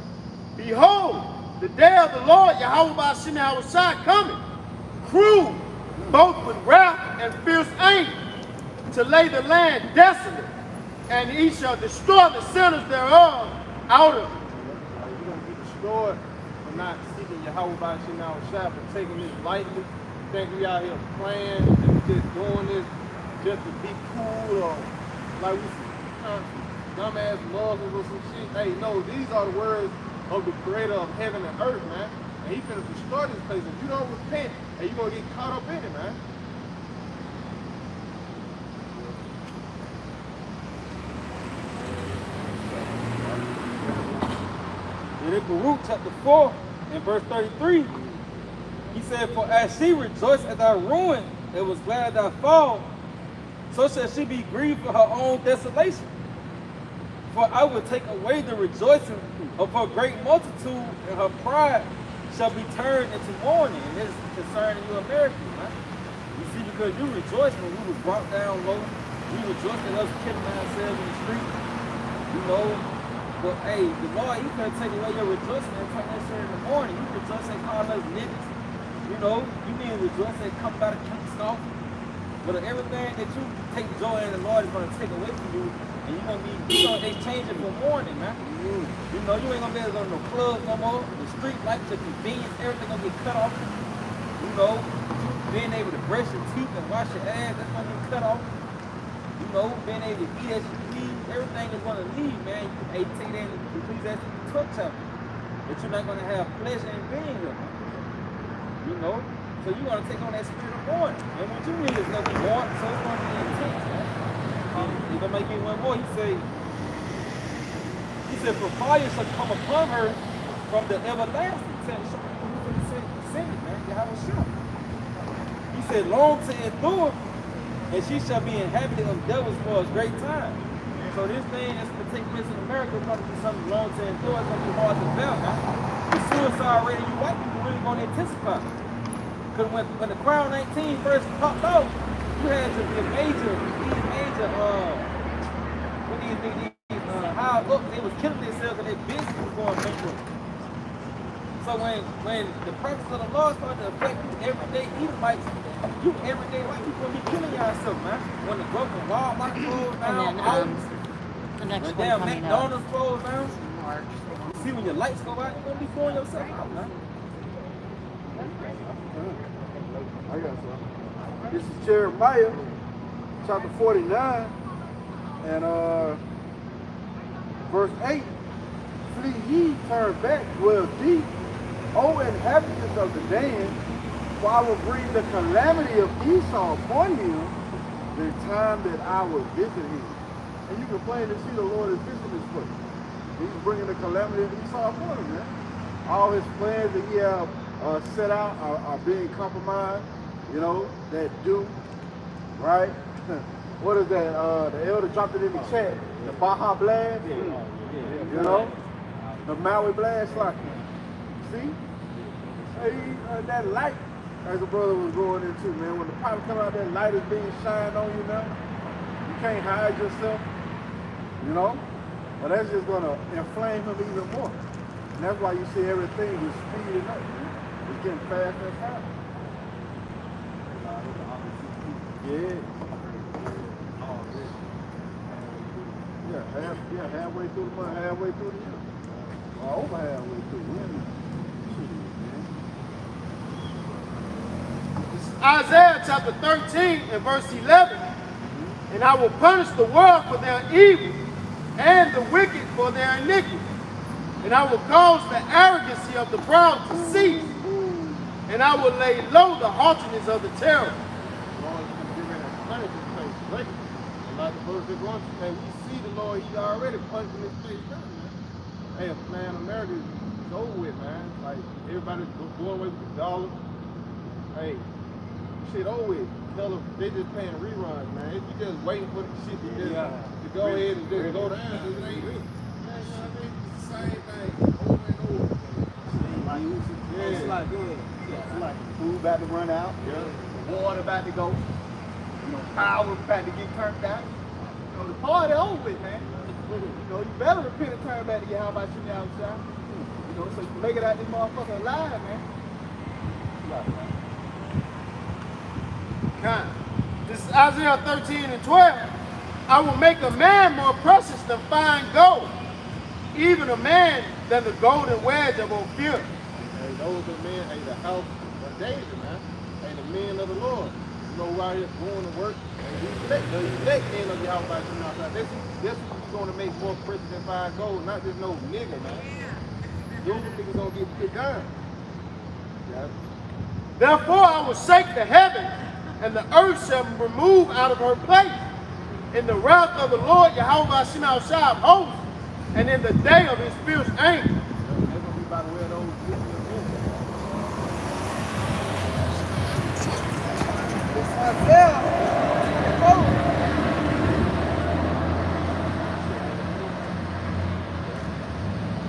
Behold, the day of the Lord, Yahweh Shah coming, cruel, both with wrath and fierce anger, to lay the land desolate, and He shall destroy the sinners thereof out of it. You're going to be destroyed for not seeking Yahweh Shah, for taking this lightly. You think we out here playing, and just doing this just to be cool, or like we see dumbass Muslims or some shit. Hey, no, these are the words of the creator of heaven and earth, man. And He finna destroy this place. If you don't repent, and you're gonna get caught up in it, man. In Baruch chapter 4 and verse 33, he said, for as she rejoiced at thy ruin and was glad at thy fall, so shall she be grieved for her own desolation. For I will take away the rejoicing of her great multitude, and her pride shall be turned into mourning. And this is concerning you Americans, man. You see, because you rejoiced when we was brought down low. We rejoiced at us killing ourselves in the street. You know, but hey, the Lord, He can take away your rejoicing and turn that shit in the morning. You rejoice and call us niggas. You know, you mean rejoice and come by the king scoff. But everything that you take joy in, the Lord is going to take away from you. And you're going to exchange it for mourning, man. You know, you ain't going to be able to go to no clubs no more. The street lights, the convenience, everything going to get cut off. You know, being able to brush your teeth and wash your ass, that's going to get cut off. You know, being able to eat as you please, everything is going to leave, man. Hey, take that in the Ecclesiastes 12 chapter. That you're not going to have pleasure in being here, man. You know? So you're going to take on that spirit of mourning. And what you need is nothing more, so it's going to be intense, man. He's going to make it one more. He said, for fire shall come upon her from the everlasting. He said, man, Yahweh Shah. He said, long to endure, and she shall be inhabited of devils for a great time. So this thing that's going to take place in America is going to be something long to endure. It's going to be hard to bear, man. The suicide rate of you white people really going to intensify. Because when the Crown 19 first popped out, you had to be a major, high up, they was killing themselves and their business was going bankrupt. So when the presence of the Lord starts to affect you everyday Edomites, you everyday life, you gonna be killing yourself, man. When the broken Walmart closed down, The next when one damn coming up. McDonald's closed down, March. you see when your lights go out, you're gonna be blowing yourself out, man. I got some. This is Jeremiah, chapter 49, and verse 8. Flee ye, turn back, dwell deep, O inhabitants of the land, for I will bring the calamity of Esau upon him the time that I will visit him. And you can plainly see the Lord is visiting this place. He's bringing the calamity of Esau upon him, man. All his plans that he have set out are being compromised, you know, that do, right? What is that? The elder dropped it in the chat. The Baja Blast, you know? The Maui Blast, like, see? Hey, that light, as the brother was going into, man, when the pilot come out, that light is being shined on you now. You can't hide yourself, you know? But that's just gonna inflame him even more. And that's why you see everything is speeding up, man. It's getting faster and faster. Yeah. Halfway through the month, halfway through the year. Or over halfway through. This is Isaiah chapter 13 and verse 11. And I will punish the world for their evil and the wicked for their iniquity. And I will cause the arrogancy of the proud to cease. And I will lay low the haughtiness of the terrible. Lord is getting ready to punish this place. Right? And like the verse they're going to say, we see the Lord, he's already punishing this place down, man. Hey, man, America is over with, man. Like, everybody's going away with the dollar. Hey, shit over with. Tell them they just paying reruns, man. If you just waiting for the shit to just to go ahead and just go down, it ain't real. Man, you know what I mean? It's the same thing over and over. It's like food about to run out, water about to go, you know, power about to get turned out. You know, the party over with, man. You know, you better repent and turn back to your how about you now, outside. You know, so you can make it out this motherfucker alive, man. This is Isaiah 13 and 12. I will make a man more precious than fine gold, even a man than the golden wedge of Ophir. Hey, those are men, hey, the house of David, man. Hey, the men of the Lord. You know, while you're going to work, and you elect men of the house by you outside. This is going to make more precious than fine gold, not just no nigga, man. Those niggas gonna get put down. Yeah. Therefore I will shake the heaven, and the earth shall be removed out of her place. In the wrath of the Lord, Yahweh Shema Shai of hosts, and in the day of his fierce anger. They're gonna be by the way of those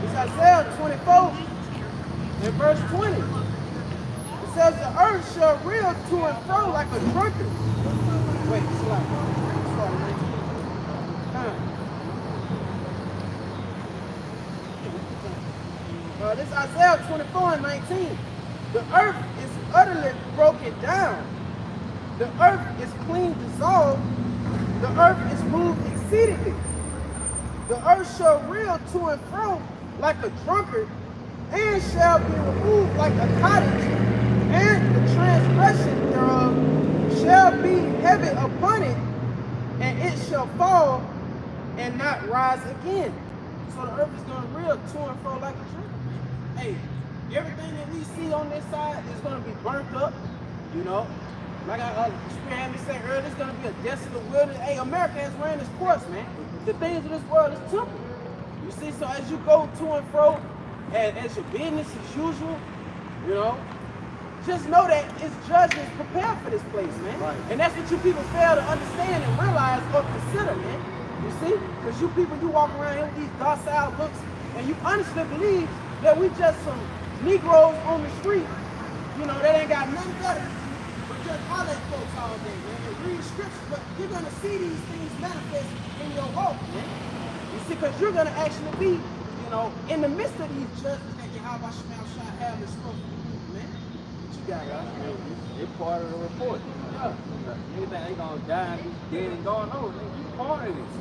It's Isaiah 24 in verse 20. It says the earth shall reel to and fro like a drunkard. Wait, this is Isaiah 24 and 19. The earth is utterly broken down. The earth is clean dissolved. The earth is moved exceedingly. The earth shall reel to and fro like a drunkard, and shall be removed like a cottage, and the transgression thereof shall be heavy upon it, and it shall fall and not rise again. So the earth is going to reel to and fro like a drunkard. Hey, everything that we see on this side is going to be burnt up, you know. Like I had me say earlier, it's going to be a desolate wilderness. Hey, America has ran its course, man. The things of this world is temporal. You see, so as you go to and fro, as your business as usual, you know, just know that its judgment is prepared for this place, man. Right. And that's what you people fail to understand and realize or consider, man. You see? Because you people, you walk around here with these docile looks, and you honestly believe that we just some Negroes on the street, you know, that ain't got nothing better but just holler at folks all day, man, and read scriptures, but you're going to see these things manifest in your walk, man. You see, because you're going to actually be, you know, in the midst of these judgments that Yahweh shall have this stuff for you, man. What you got, y'all? It's part of the report. Yeah. Niggas think they gonna die and be dead and gone. No, nigga, you part of this.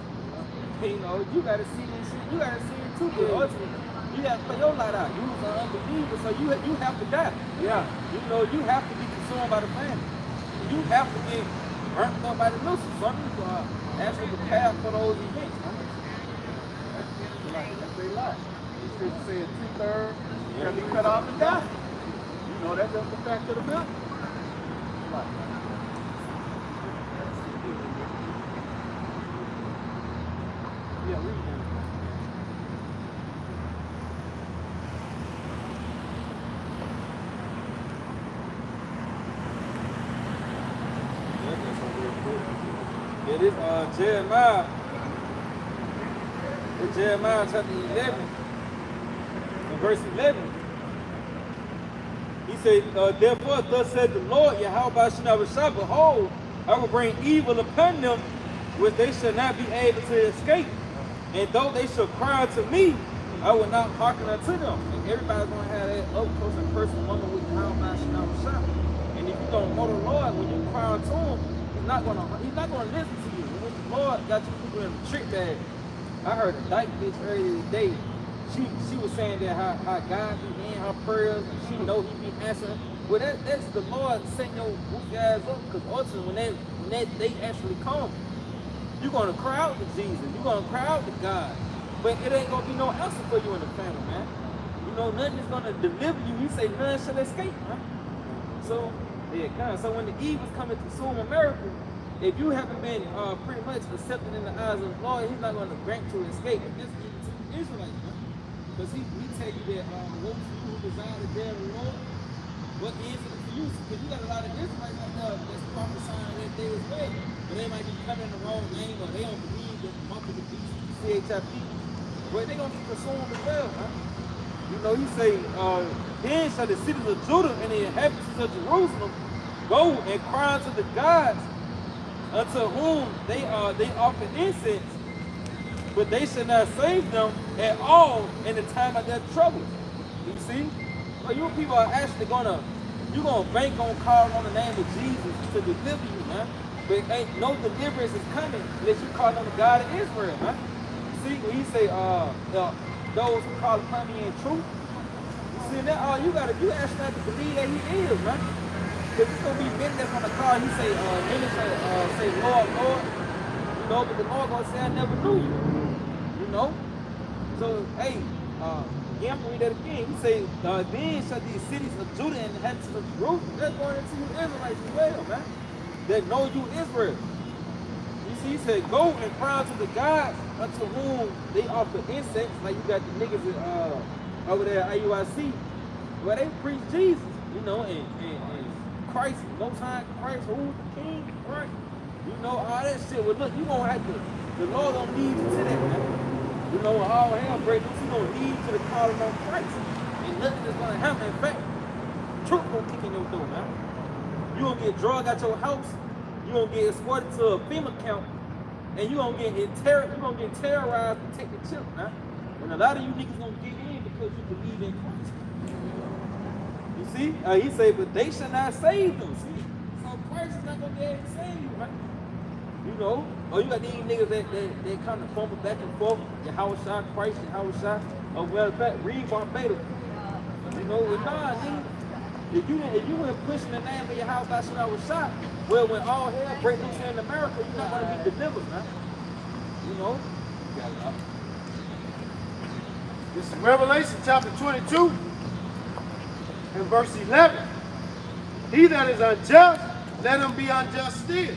You know, you gotta see this shit. You gotta see it too. Cause ultimately, you gotta play your light out. You was an unbeliever, so you have to die. Yeah. You know, you have to be consumed by the planet. You have to get burnt up by the missiles. Some people are actually prepared for those events. That's their life. The scripture says 2/3 shall be cut off and die. You know, that's just the fact of the matter. Right. Yeah, read that. Yeah, this Jeremiah. In Jeremiah chapter 11, in verse 11, he said, therefore, thus said the Lord, Yahweh shall behold, I will bring evil upon them, which they shall not be able to escape. And though they shall cry to me, I will not hearken unto them. And everybody's going to have that up close and personal moment with Yahweh shall. And if you don't know the Lord, when you cry to him, he's not going to listen to you. When the Lord got you people in a trick bag, I heard a dyke bitch earlier today. She was saying that how God be in her prayers and she know he be answering. Well, that's the Lord setting your guys up, because ultimately when that day actually comes, you're gonna cry out to Jesus. You're gonna cry out to God, but it ain't gonna be no answer for you in the family, man. You know, nothing is gonna deliver you. You say none shall escape, man. So yeah, God. So when the evil's coming to consume America, if you haven't been pretty much accepted in the eyes of the Lord, he's not going to grant you escape. This is to the Israelites, man. Because he tell you that what you who desire the day of the Lord, what is it for you? Because you got a lot of Israelites out there that's prophesying that day as well. But they might be coming in the wrong name, or they don't believe that the month of the beast, CHIP. But they're going to be consumed as well, man. You know, he say, then shall the cities of Judah and the inhabitants of Jerusalem go and cry unto the gods unto whom they offer incense, but they shall not save them at all in the time of their troubles. You see? Well, you people are actually gonna bank on calling on the name of Jesus to deliver you, man. But ain't no deliverance is coming unless you call on the God of Israel, man. See, when he say those who call upon me in truth, you see that you actually have to believe that he is, man. Because it's going to be men that's going to call, he say, say, Lord, Lord, you know, but the Lord going to say, I never knew you, you know? So, hey, again, I'm going to read that again. He say, then shall these cities of Judah and the inhabitants of Jerusalem, they're going into you Israelites as well, man. That know you Israel. You see, he said, go and cry unto the gods unto whom they offer incense, like you got the niggas over there at IUIC, where they preach Jesus, you know, and Christ, Most High Christ, who's the King, right? You know, all that shit. Well, look, you gonna have to, the Lord gonna lead you to that, man. You know, when all hell breaks loose, he gonna lead you to the calling on Christ. And nothing is gonna happen. In fact, truth gonna kick in your door, man. You gonna get drugged out your house, you gonna get escorted to a FEMA camp, and you gonna get terrorized to take the chip, man. And a lot of you niggas gonna get in because you believe in Christ. You see, he said, but they shall not save them. See, so Christ is not gonna be able to save you, right? You know, or you got these niggas that kind of fumble back and forth. Yahweh Shah, Christ, Yahweh Shah. Or well, in fact, read Barbados. You know, nah, nigga. If you went pushing the name of Yahweh Shah, well, when all hell break loose in America, you're not gonna be delivered, man. You know, you got it up. This is Revelation chapter 22 and verse 11. He that is unjust, let him be unjust still.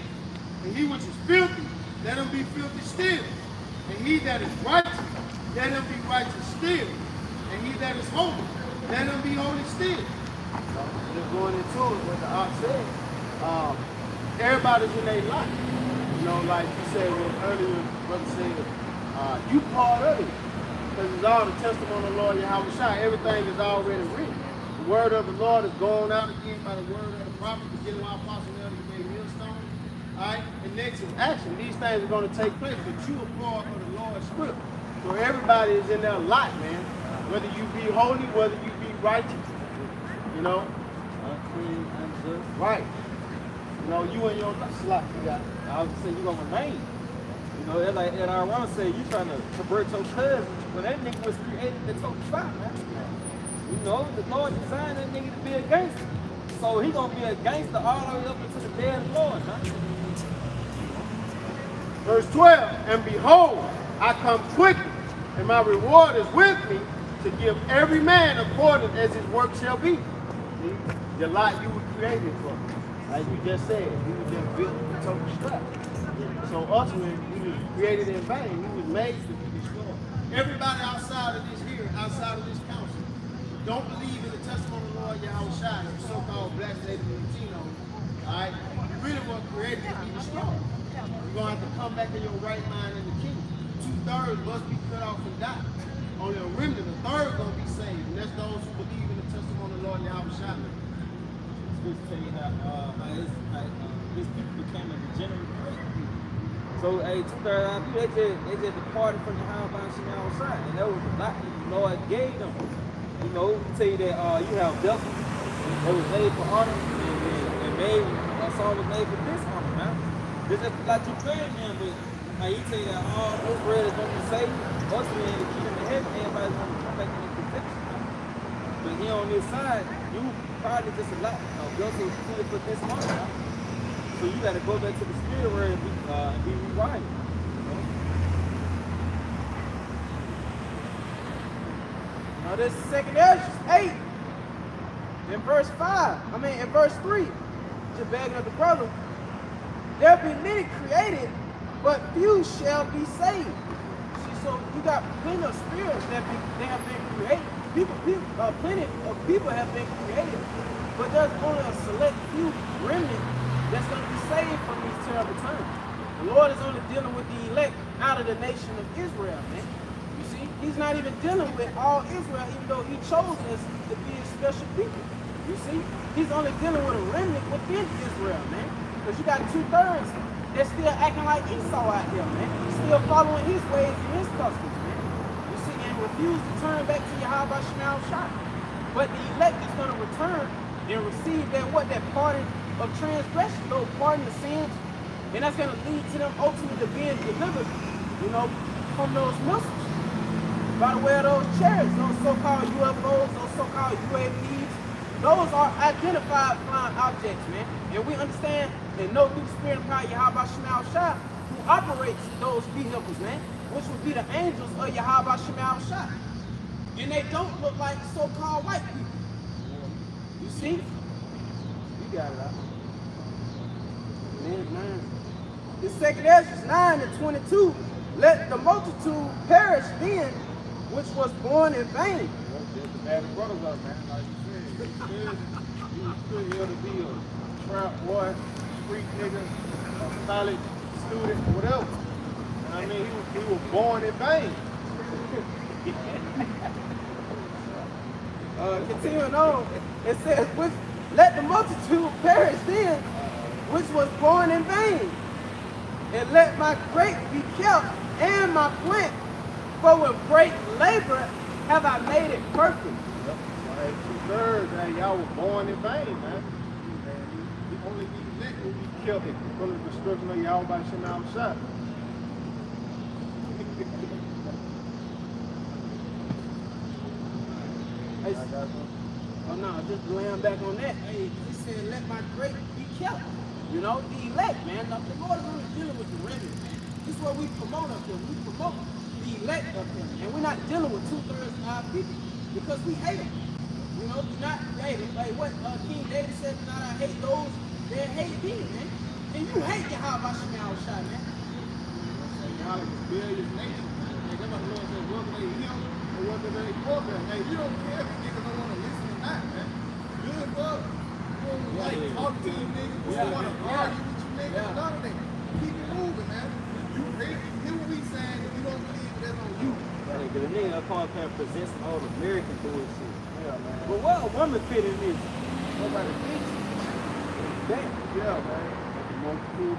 And he which is filthy, let him be filthy still. And he that is righteous, let him be righteous still. And he that is holy, let him be holy still. So, just going into it, what the Ark said, everybody's in their life. You know, like you said earlier, brother said, you part of it. Because it's all the testimony of the Lord Yahweh Shai. Everything is already written. The word of the Lord is going out again by the word of the prophet, beginning of our apostle to be made millstone. Alright? And next is action. These things are going to take place, but you are part of the Lord's script. So everybody is in their lot, man. Whether you be holy, whether you be righteous. You know? Unclean, unjust. Right. You know, you and your slot, you got. I was just saying you're gonna remain. You know, that's like Ed Ron said, you trying to convert your cousin when that nigga was created to talk about, man. You know, the Lord designed that nigga to be a gangster. So he gonna be a gangster all the way up into the day of the Lord, man. Verse 12, and behold, I come quickly, and my reward is with me to give every man according as his work shall be. See, the lot you were created for. Like you just said, you were just built with total strap. So ultimately, we was created in vain. We was made to be destroyed. Everybody outside of this here, outside of this council, don't believe in the testimony of the Lord Yahweh Shai, you so-called black Native and Latino. Alright? You really were created to be destroyed. You're gonna have to come back in your right mind in the kingdom. 2/3 must be cut off and die. Only a remnant, a third gonna be saved. And that's those who believe in the testimony of the Lord Yahweh Shai. Just tell you how his people became a degenerate people. So, hey, 2/3 of people, they just departed from the house by Shemal side. And that was a lot that the Lord gave them. You know, tell you that you have vessels that was made for honor and made, a song was made for dishonor, man. This is like you praying man, but like he tell you that all Israel is going to be saved, ultimately in the kingdom of heaven, everybody's going to come back in the protection. But here on this side, you probably just a lot, vessels filled for dishonor, man. So you got to go back to the spirit where and be rewired. Now this is 2nd Ezra 8. In verse 3, just bagging up the brother, there be many created, but few shall be saved. See, so you got plenty of spirits that have been created. Plenty of people have been created, but there's only a select few remnant that's going to be saved from these terrible times. The Lord is only dealing with the elect out of the nation of Israel, man. You see, he's not even dealing with all Israel, even though he chose us to be his special people. You see, he's only dealing with a remnant within Israel, man. Because you got 2/3 that's still acting like Esau out here, man. Still following his ways and his customs, man. You see, and refuse to turn back to Yahweh Shemal Shai. But the elect is going to return and receive that pardon of transgression, those pardon of sins, and that's going to lead to them ultimately being delivered, you know, from those missiles. By the way of those chariots, those so-called UFOs, those so-called UAVs, those are identified flying objects, man. And we understand and know through the spirit of God, Yahweh Shemal Shai, who operates those vehicles, man, which would be the angels of Yahweh Shemal Shai. And they don't look like so-called white people. You see? You got it out. The 2nd Ezra 9 and 22, let the multitude perish then, which was born in vain. Just the bad brothers up, man. Like you said, you was still here to be a trap boy, street nigga, a college student, whatever. And I mean, he was born in vain. Continuing on, it says, let the multitude perish then, which was born in vain, and let my grape be kept and my plant, for with great labor have I made it perfect. Yep. Well, 2/3, man, y'all was born in vain, man. And only the elect will be kept from the destruction of y'all by Shemal Shai. Oh no, just laying back on that. Hey, he said, let my grape be kept. You know, the elect, man. The Lord is only dealing with the remnant, man. This is what we promote up here. We promote the elect up here. And we're not dealing with 2/3 of our people because we hate them. You know, do not hate them. Like what King David said, do not I hate those that hate me, man. And you hate Yahweh Shemal Shai, man. Y'all is rebellious nation. Hey, that's what the Lord said, whether they him or whether they for them. Hey, you don't care if niggas don't want to listen or not, man. Good for them. You don't like talk to you niggas. You don't want to argue with you niggas. None of that. Keep it moving, man. You hear what we saying, if you don't believe it, that's on you. Because the nigga up on here presents all the American bullshit. Yeah, man. But what a woman fit in this? Nobody fits it. Damn. Yeah, man. The multitude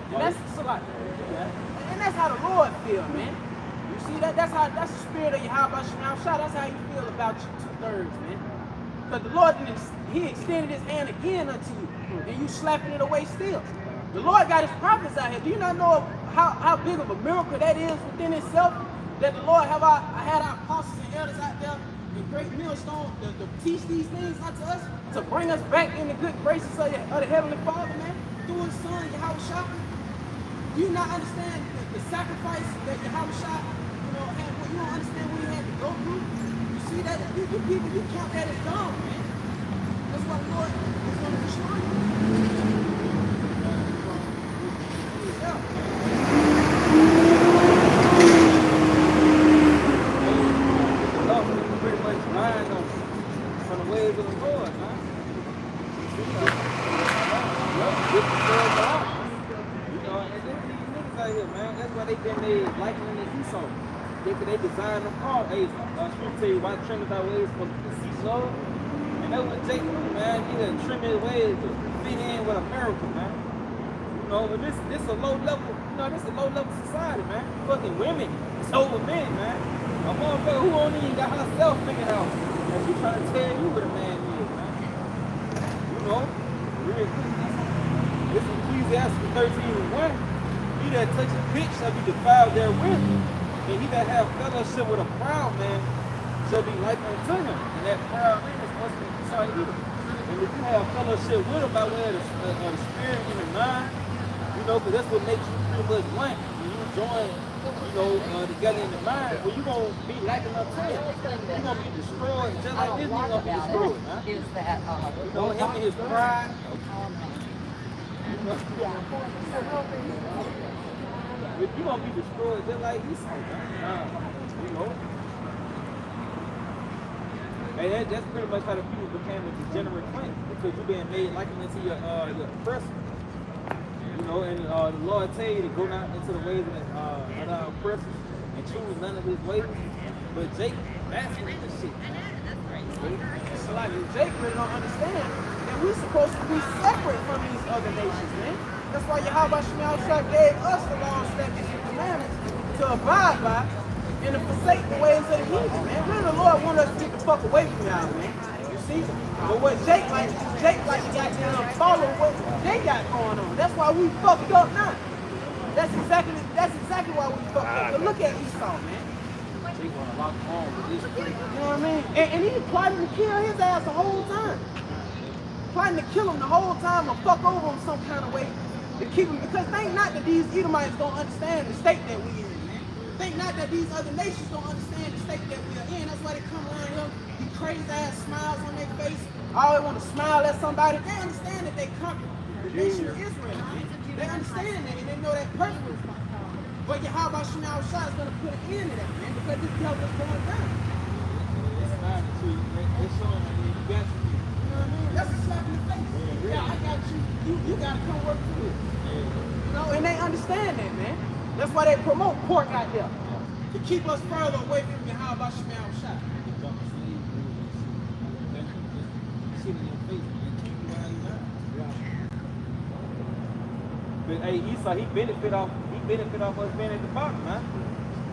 And that's so like, and that's how the Lord feel, man. You see that's the spirit of Yahweh Shemel Shah. That's how you feel about you 2/3, man. Because the Lord he extended his hand again unto you, and you slapping it away still. The Lord got his prophets out here. Do you not know how big of a miracle that is within itself? That the Lord had our apostles and elders out there in great millstone to teach these things unto us, to bring us back in the good graces of the Heavenly Father, man, through his Son, Yahweh Shah. Do you not understand the sacrifice that Yahweh Shah, had? Well, you don't understand what he had to go through. You see that? You people, you count that as dumb, man. That's why the Lord is going to destroy you. Pretty much blind on from the ways of the Lord, man. And then these niggas out here, man, that's why they been made likening the Esau. They design them all. Hey, I'm going to tell you why trim our ways for the seesaw. And that's what Jake do, man. He done trim his ways to fit in with America, man. But this a low level, this a low level society, man. Fucking women, it's over men, man. A motherfucker who only even got herself figured out. And she trying to tell you what a man is, man. Real quick. This is Ecclesiastes 13:1. He that touches a bitch shall be defiled therewith. And he that have fellowship with a proud man shall be like unto him. And that proud man is supposed to be beside you. And if you have fellowship with him by way of the spirit and the mind, because that's what makes you pretty much one. When you join, together in the mind, well, you're going to be lacking up to it. You're going to be destroyed just like this nigga going to be destroyed, man. Him and his pride. You're going to be destroyed just like Esau, man. And that's pretty much how the people became a degenerate plant, because you're being made likened into your oppressor. And the Lord tell you to go not into the ways of our oppressors and choose none of his ways. But Jake, that's this shit. It's like Jake really don't understand that we're supposed to be separate from these other nations, man. That's why Yahweh Shemel Shah gave us the laws, statutes, and commandments to abide by and to forsake the ways of the heathen, man. Really, the Lord want us to get the fuck away from y'all, man. You see? But what Jake like to goddamn follow what they got going on. That's why we fucked up now. That's exactly why we fucked up. But look at Esau, man. Jake gonna lock on with this street. You know what I mean? And he plotting to kill his ass the whole time. Plotting to kill him the whole time or fuck over him some kind of way to keep him. Because think not that these Edomites don't understand the state that we in, man. Think not that these other nations don't understand the state that we are in. That's why they come around here, these crazy ass smiles on their face. Always want to smile at somebody. They understand that they conquered the nation of Israel, man. They understand that and they know that perfectly. But Yahweh Shemel Shah is going to put an end to that, man, because this is what's going down. It's not true. It's showing that you got you. You know what I mean? That's a slap in the face. Yeah, I got you. You got to come work for it. And they understand that, man. That's why they promote pork out there. To keep us further away from Yahweh Shemel Shah. But hey, Esau, he benefit off us being at the bottom, man.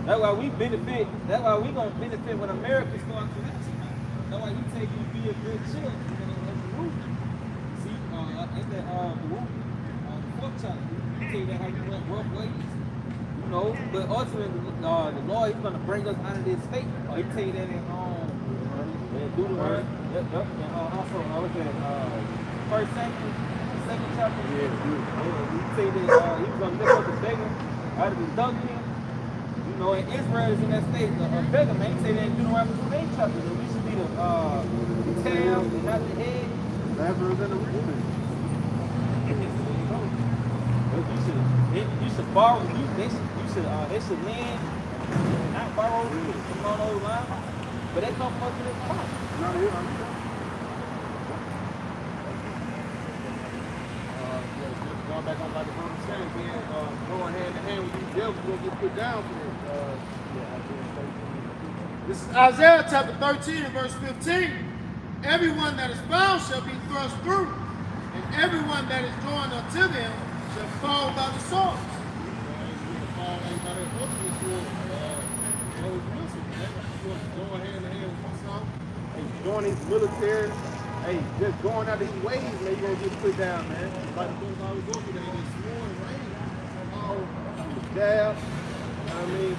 That's why we benefit. That's why we gonna benefit when America's going through this, man. That's why he tell you to be a good child. See, ain't that the roof on the fourth chapter? He tell you that how you went rough ways. But ultimately, the Lord, he's gonna bring us out of this state. He tell you that in Deuteronomy. Yep. And also look at 1 Samuel, 2nd chapter. Yeah, he say that he was gonna lift up the beggar out of his dungeon. And Israel is in that state, a beggar, man. He say that in Deuteronomy 28th chapter that we should be the tail and not the head. Lazarus in the room. You should borrow. They should lend, not borrow. Come on those lines, but they come up to this point. Not here. Going back on like the brother said, going hand in hand with these devils, you're going to get put down for this. This is Isaiah chapter 13 and verse 15. Everyone that is found shall be thrust through, and everyone that is joined unto them shall fall by the sword. was missing, man. You want to join hand in hand with something? Hey, join his military. Hey, just going out of his ways, man, you're going to get put down, man. Like the things I was going through, they get sworn right. All the jab, you know what I mean?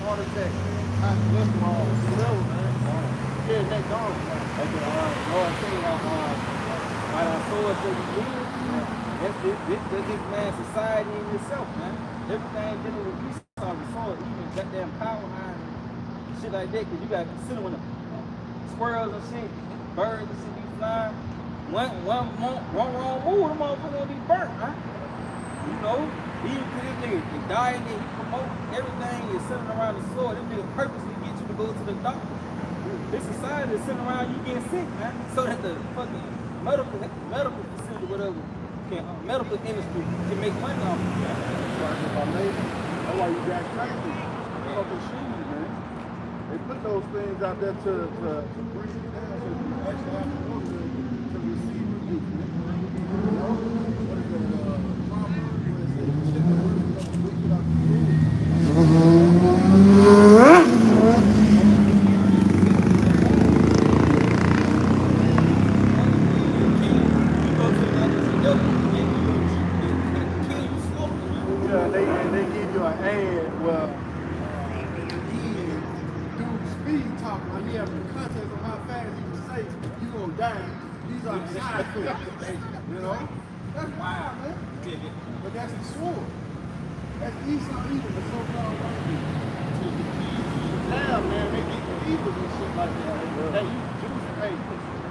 Heart attack, high cholesterol, whatever, man. Yeah, that gone. Okay, Lord, tell you how right on swords that we live. That's this man's society in itself, man. Everything dealing with peace on the sword, even goddamn power behind shit like that, because you got to consider when the squirrels and shit, birds and shit be flying. One wrong move, the motherfucker gonna be burnt, huh? You know, even to this nigga, he dying there, he promote everything is sitting around the sword. This nigga purposely get you to go to the doctor. This society is sitting around you getting sick, man, so that the fucking medical facility, whatever, medical industry can make money off of you. That's why you got crazy. Fucking shoes, man. They put those things out there to breathe you down, so you actually have to go to receive relief, man. You know? What is it? Proverbs, what is it? Check the word of the wicked out the they give you an ad where dude speed talking, like he having a contest on how fast he can say you gonna die. These are the side effects, you know? That's wild, man. But that's the sword. That's Esau Edom, the so-called white people. Now, man, they get evil and shit like that. They use juice. Hey,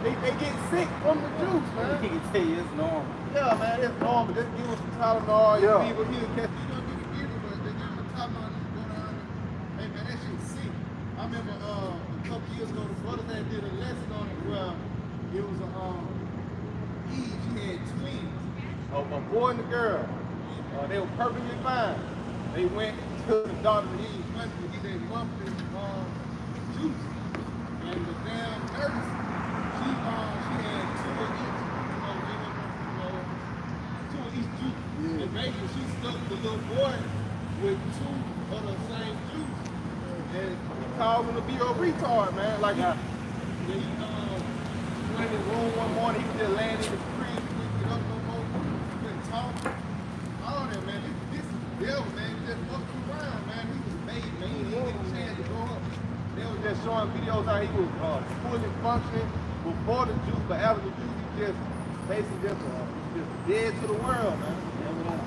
they get sick from the juice, man. He can tell you it's normal. Yeah, man, it's normal. Just give them some Tylenol. Yeah. People here catch. You don't need to give it, but they got the top on you go down and, hey man, that shit sick. I remember a couple years ago, the brother that did a lesson on it where it was Eve, she had twins. A boy and a girl. They were perfectly fine. They went to the doctor and he was to get their monthly juice. And the damn nurse, she had two of each, two of each juice. Yeah. And basically she stuck the little boy with two of the same juice. And he called him to be a retard, man. Like he went in his room one morning, he was just laying in his crib, he couldn't get up no more, he couldn't talk. All that, man, this devil, man, just fucked around, man. He was made, man. He didn't get a chance to grow up. They was just showing videos how he was fully functioning before the juice, but after the juice, he just basically just dead to the world, man.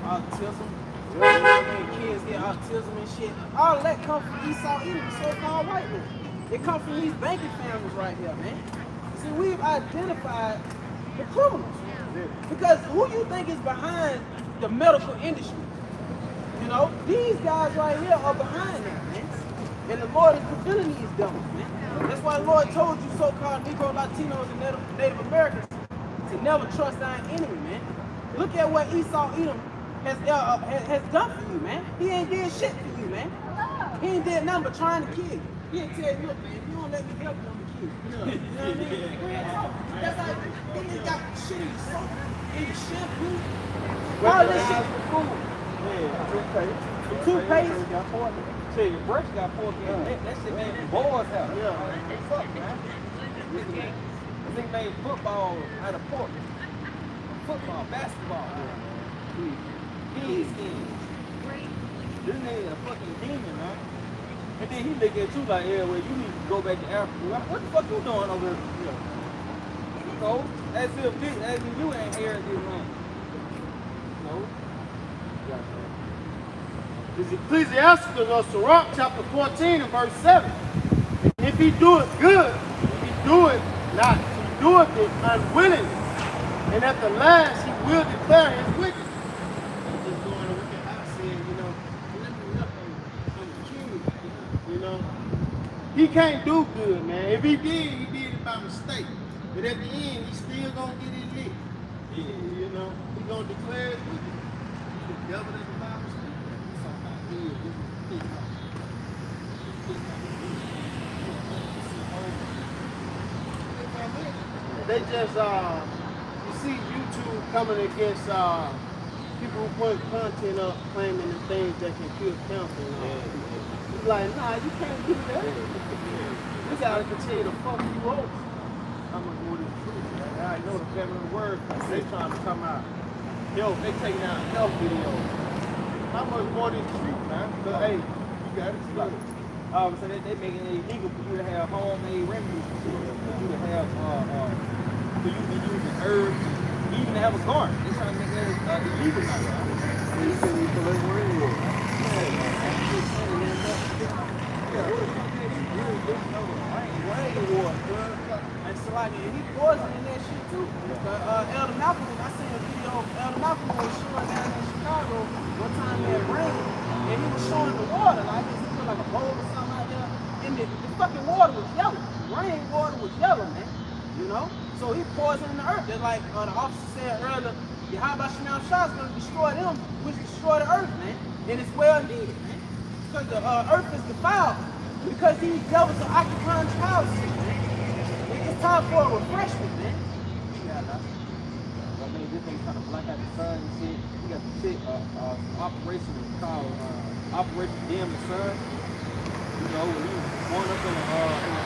Autism. You know what I mean? Kids get autism and shit. All of that come from Esau Edom, the so-called white man. It come from these banking families right here, man. See, we've identified the criminals. Because who you think is behind the medical industry? You know, these guys right here are behind that, man. And the Lord is preventing these devils, man. That's why the Lord told you so-called Negro, Latinos, and Native Americans to never trust our enemy, man. Look at what Esau Edom has done for you, man. He ain't did shit for you, man. He ain't did nothing but trying to kill you. He ain't tell you, look, man, if you don't let me help you, I'm gonna kill you. You know what I mean? Real talk. That's how he just got shit in his soap, in his shampoo. All this shit for food. Yeah, toothpaste. Toothpaste. Got pork. Say your brush got pork in it. That shit made boys out. Yeah. What's up, man? This nigga made football out of pork. Football, basketball. Pig skin. This nigga a fucking demon, man. And then he look at you like, yeah, well, you need to go back to Africa. What the fuck you doing over there? You know, as if you ain't here this man. No. It's Ecclesiasticus or Sirach chapter 14 and verse 7. And if he do it good, if he do it not, he doeth it unwillingly. And at the last he will declare his wickedness. I'm just going to wicked house saying, let me up on the king, you know. He can't do good, man. If he did it by mistake. But at the end, he's still gonna get his lick. You know, he's gonna declare his wickedness. He's the devil that the Bible speaks. They just you see YouTube coming against people who put content up claiming the things that can kill cancer and all. He's like, nah, you can't do that. You gotta continue to fuck you over. How much more this truth, man? Now I know the family of the word. They trying to come out. Yo, they taking out health videos. How much more this truth, man? But hey, you got it. So they making it illegal for you to have homemade remedies, for you to have for you to be using herbs, even to have a garden. They're trying to make that illegal now. You can't even collect rainwater. And so like, he poisoning that shit too. Elder Malcolm, I seen a video of Elder Malcolm was showing down in Chicago one time it rained, and he was showing the water, like he put like a bowl or something out there, and the fucking water was yellow. Rain water was yellow, man. You know? So he poisoning the earth. Just like the officer said earlier, Yahweh Shemel Shah is going to destroy them, which destroy the earth, man. And it's well needed, man. Because the earth is defiled. Because these devils are occupying the houses, man. It's time for a refreshment, man. Yeah, I mean, this thing kind of black out the sun and shit. We got the shit, operation called Operation Dim the Sun. You know, when you going up in the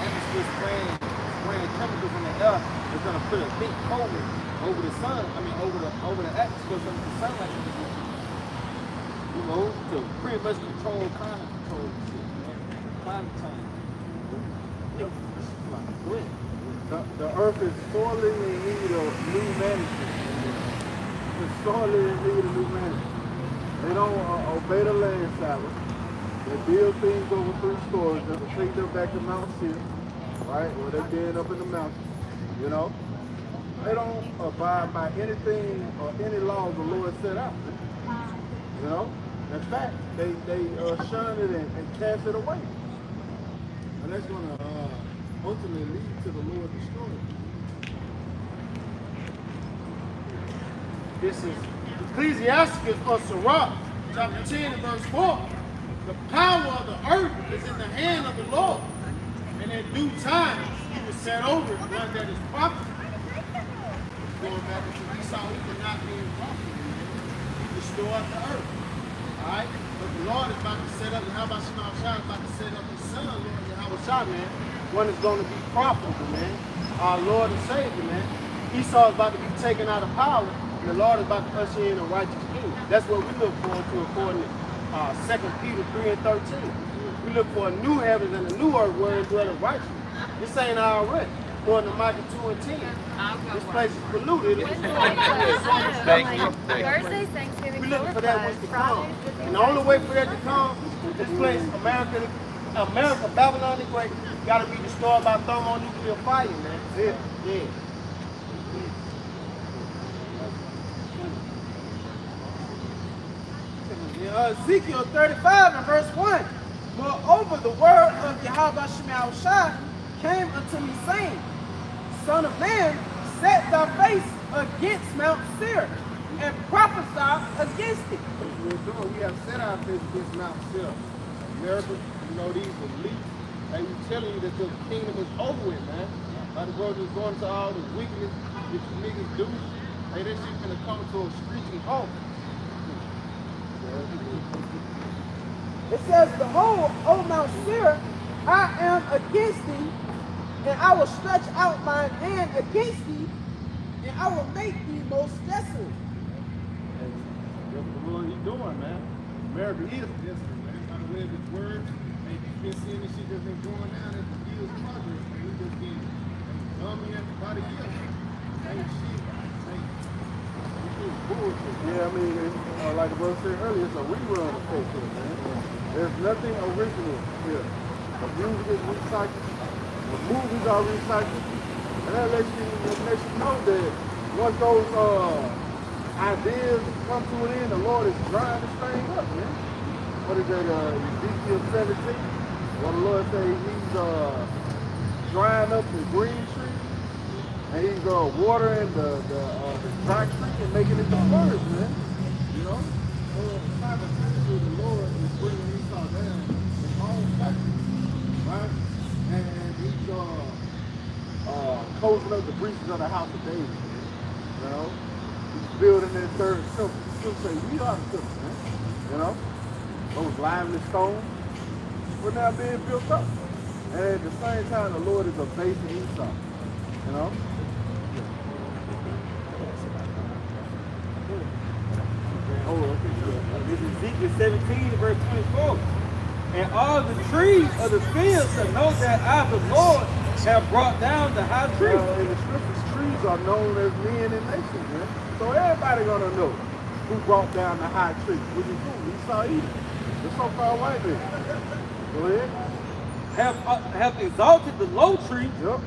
atmosphere spraying chemicals in the air, it's gonna put a thick coating over the sun. I mean, over the atmosphere so the sunlight can get you know, to pretty much control climate control and shit, man. Climate change. Go ahead. The earth is sorely in need of new management. It's sorely in need of new management. They don't obey the land Sabbath. They build things over 3 stories that will take them back to Mount Seir, right? Where they're dead up in the mountains, you know? They don't abide by anything or any laws the Lord set out, you know? In fact, they shun it and cast it away. And that's going to ultimately lead to the Lord destroying it. This is Ecclesiasticus or Sirach, chapter 10 and verse 4. The power of the earth is in the hand of the Lord, and in due time he will set over one that is profitable. Going back into Esau, he did not being profitable. He destroyed the earth. Alright? But the Lord is about to set up, and how about Shema Shah is about to set up his son, Lord Yahweh Shah, man. One is going to be profitable, man. Our Lord and Savior, man. Esau is about to be taken out of power, and the Lord is about to usher in a righteous king. That's what we look forward to according to 2 Peter 3 and 13. We look for a new heavens and a new earth where dwell the righteous. This ain't already. According to Micah 2 and 10. This place is polluted. Thank you. Thursday's Thanksgiving. We looking for that one to come. And the only way for that to come is this place, America, Babylon the Great, gotta be destroyed by thermonuclear fire, man. Yeah. Yeah. Ezekiel 35 and verse 1. Moreover, the word of Yahweh Shemel Shah came unto me, saying, Son of man, set thy face against Mount Seir, and prophesy against it. We have set our face against Mount Seir. America, you know, these elites, they be telling you that your kingdom is over with, man. By the world is going to all the wickedness that you niggas do. Hey, this shit gonna come to a screeching halt. It says, Behold, O Mount Seir, I am against thee, and I will stretch out mine hand against thee, and I will make thee most desolate. That's what the Lord is doing, man. America is desolate, man. By the way of his word, hey, you've been seeing this shit that's been going down at the year's progress, man. We just getting dummy by the year. Ain't shit. Yeah, I mean, like the brother said earlier, it's a rerun effect here, man. There's nothing original here. The music is recycled, the movies are recycled, and that lets you know that once those ideas come to an end, the Lord is drying this thing up, man. What is that, Ezekiel 17? What the Lord says, he's drying up the green tree, and he's watering the dry tree and making it the flourish, man. You know? The Lord is bringing Esau down in all factors, right? And he's closing up the breaches of the house of David, man. You know? He's building that third temple. He'll say, we are the temple, man. You know? Those lively stones, were now being built up. And at the same time, the Lord is abasing Esau. You know? This is Ezekiel 17, verse 24. And all the trees of the field shall know that I, the Lord, have brought down the high tree. In the scriptures, trees are known as men and nations, man. So everybody gonna know who brought down the high tree. Which is who? Esau Edom. The so-called white man. Go ahead. Have exalted the low tree, Yep.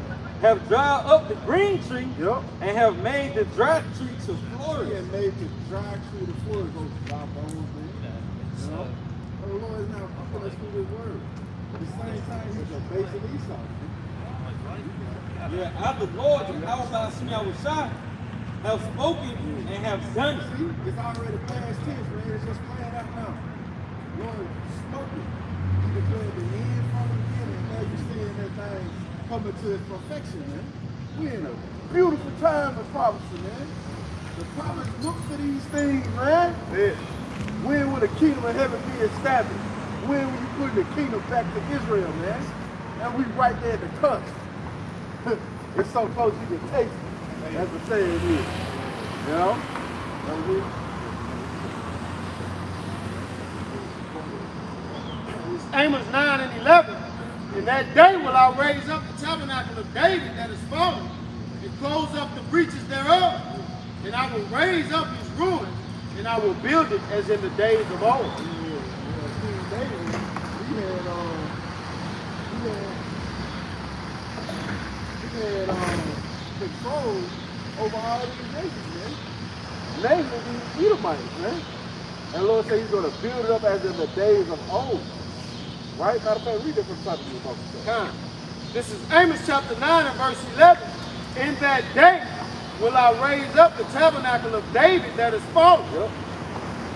have dried up the green tree, Yep. and have made the dry tree to flourish. And made the dry tree to flourish. Those dry bones, man. You know? But the Lord is not putting us through this word. At the same time, he's abasing Esau. Yeah, I, the Lord, the power by Shah, have spoken and have done it. See, it's already past tense, man. It's just playing out now. Lord spoken. He declared the end from the beginning. Now you're seeing that thing coming to its perfection, man. We're in a beautiful time of prophecy, man. The prophets look for these things, man. Yeah. When will the kingdom of heaven be established? When will you put the kingdom back to Israel, man? And we right there at the cusp. It's so close you can taste it. That's the saying is. You know? Amos 9 and 11. In that day will I raise up the tabernacle of David that is fallen, and close up the breaches thereof. And I will raise up his ruins, and I will build it as in the days of old. King David, he had control over all these nations, man. Namely these Edomites, man. And the Lord said he's going to build it up as in the days of old. Right? Matter of fact, read it from top of your book. This is Amos chapter 9 and verse 11. In that day will I raise up the tabernacle of David that is fallen, Yep.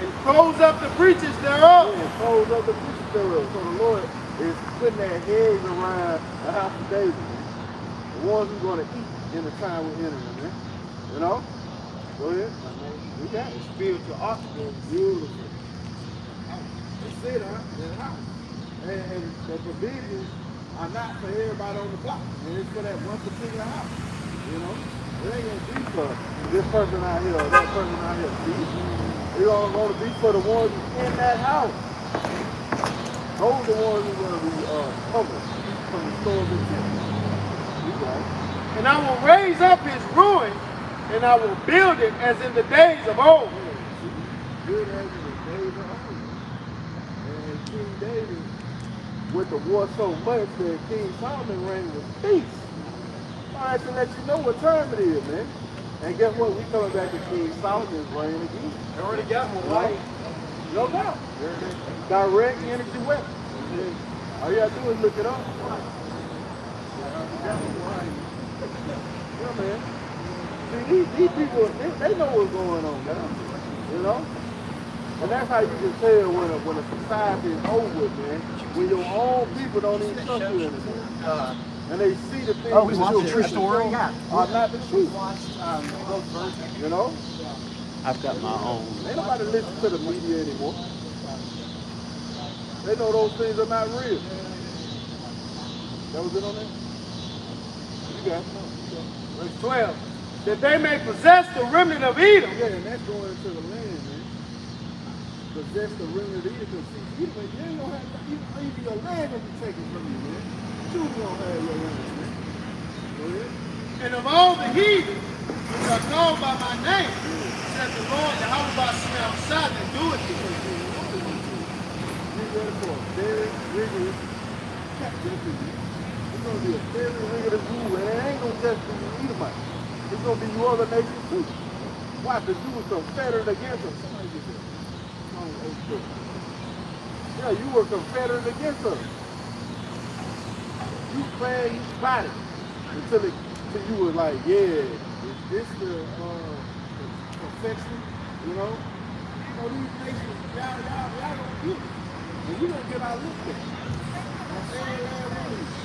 and close up the breaches thereof. And close up the breaches thereof. So the Lord is putting their heads around the house of David, man. The ones who's going to eat in the time we're entering, man. You know? Go ahead. We got it. Spiritual oxygen. Beautiful. That's it, huh? That house. And the provisions are not for everybody on the block. And it's for that one particular house. You know? It ain't going to be for this person out here or that person out here. See? It's going to be for the ones in that house. Those are the ones who are going to be covered from the stores and tents. And I will raise up his ruin, and I will build it as in the days of old. Build as in the days of old. And King David, with the war so much that King Solomon reigned with peace. All right, to let you know what time it is, man. And guess what? We coming back to King Solomon's reign again. I already got one, right? No doubt. Direct energy weapon. All you gotta do is look it up. Yeah, man. See, these people, they know what's going on, man. You know? And that's how you can tell when a society is over, man. When your own people don't even trust you anymore. And they see the things we watched the true story? Yeah. Are not the truth. You know? I've got my own. Ain't nobody listen to the media anymore. They know those things are not real. That was it on there? You got it. Verse 12. That they may possess the remnant of Edom. Yeah, and that's going into the land, man. Possess the remnant of Edom. See, Edom, you ain't gonna have, even your land gonna be taken from you, man. You don't have your land, man. Go ahead. And of all the heathen which are called by my name, says the Lord, the house by Shah that do it to you. Get ready for a very rigorous captivity. It's gonna be a very rigorous rule, and it ain't gonna just be you Edomites. It's gonna be you other nations too. Why? Because you were confederate against us. Somebody get that. Yeah, you were confederate against us. You planned, you plotted until you was like, yeah, is this the perfection? You know? You know, these nations, y'all gonna get it. And we gonna get our look back. That's every last one of these.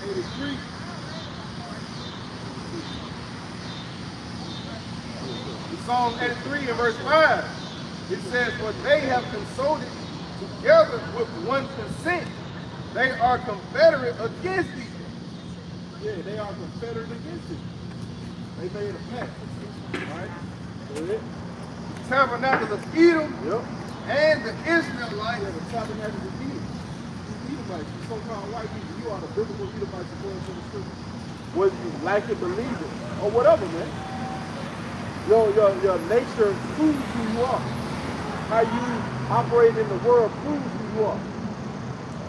83. Psalm 83 and verse 5. It says, for they have consulted together with one consent. They are confederate against thee. Yeah, they are confederate against it. They made a pact. Right? Go ahead. Tabernacles of Edom Yep. and the Israelites. Yeah, the tabernacles of Edom. You Edomites, you so-called white people, you are the biblical Edomites according to the scripture. Whether you like it, believe it, or whatever, man. Your nature proves who you are. How you operate in the world proves who you are.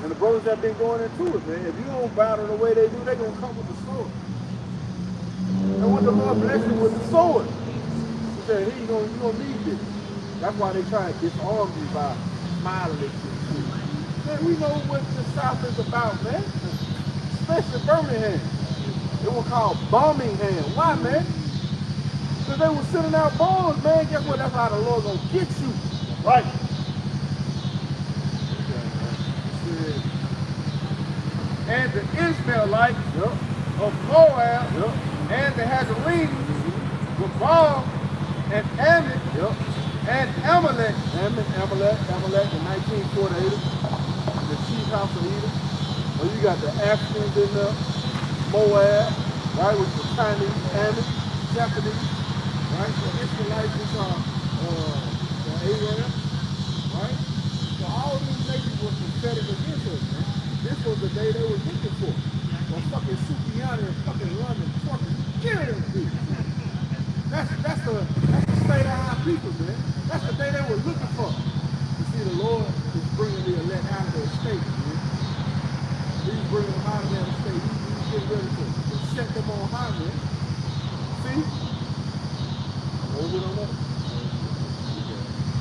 And the brothers that been going into it, man. If you don't battle the way they do, they're going to come with the sword. And when the Lord bless you with the sword, he said, here you don't need this. That's why they try to disarm you by smiling at you. Man, we know what the South is about, man. Especially Birmingham. It was called Birmingham. Why, man? Because they were sending out bombs, man. Guess what? That's how the Lord gonna get you. Right. And the Israelites of Moab and the Hazarenes with Baal and Ammon and Amalek. Amalek in 1948, the chief house of Edom. Well, you got the Africans in there, Moab, right, which is Chinese, Ammon, Japanese, right? The Israelites, which are the Arab, right? So all these nations were confederate against us, man. This was the day they were looking for. Well, fucking Sukiana in fucking London, fucking killing them people. That's the state of our people, man. That's the day they were looking for. You see, the Lord is bringing the elect out of their state, man. He's bringing them out of their state. He's getting ready to set them on high, man. See? Hold it on that.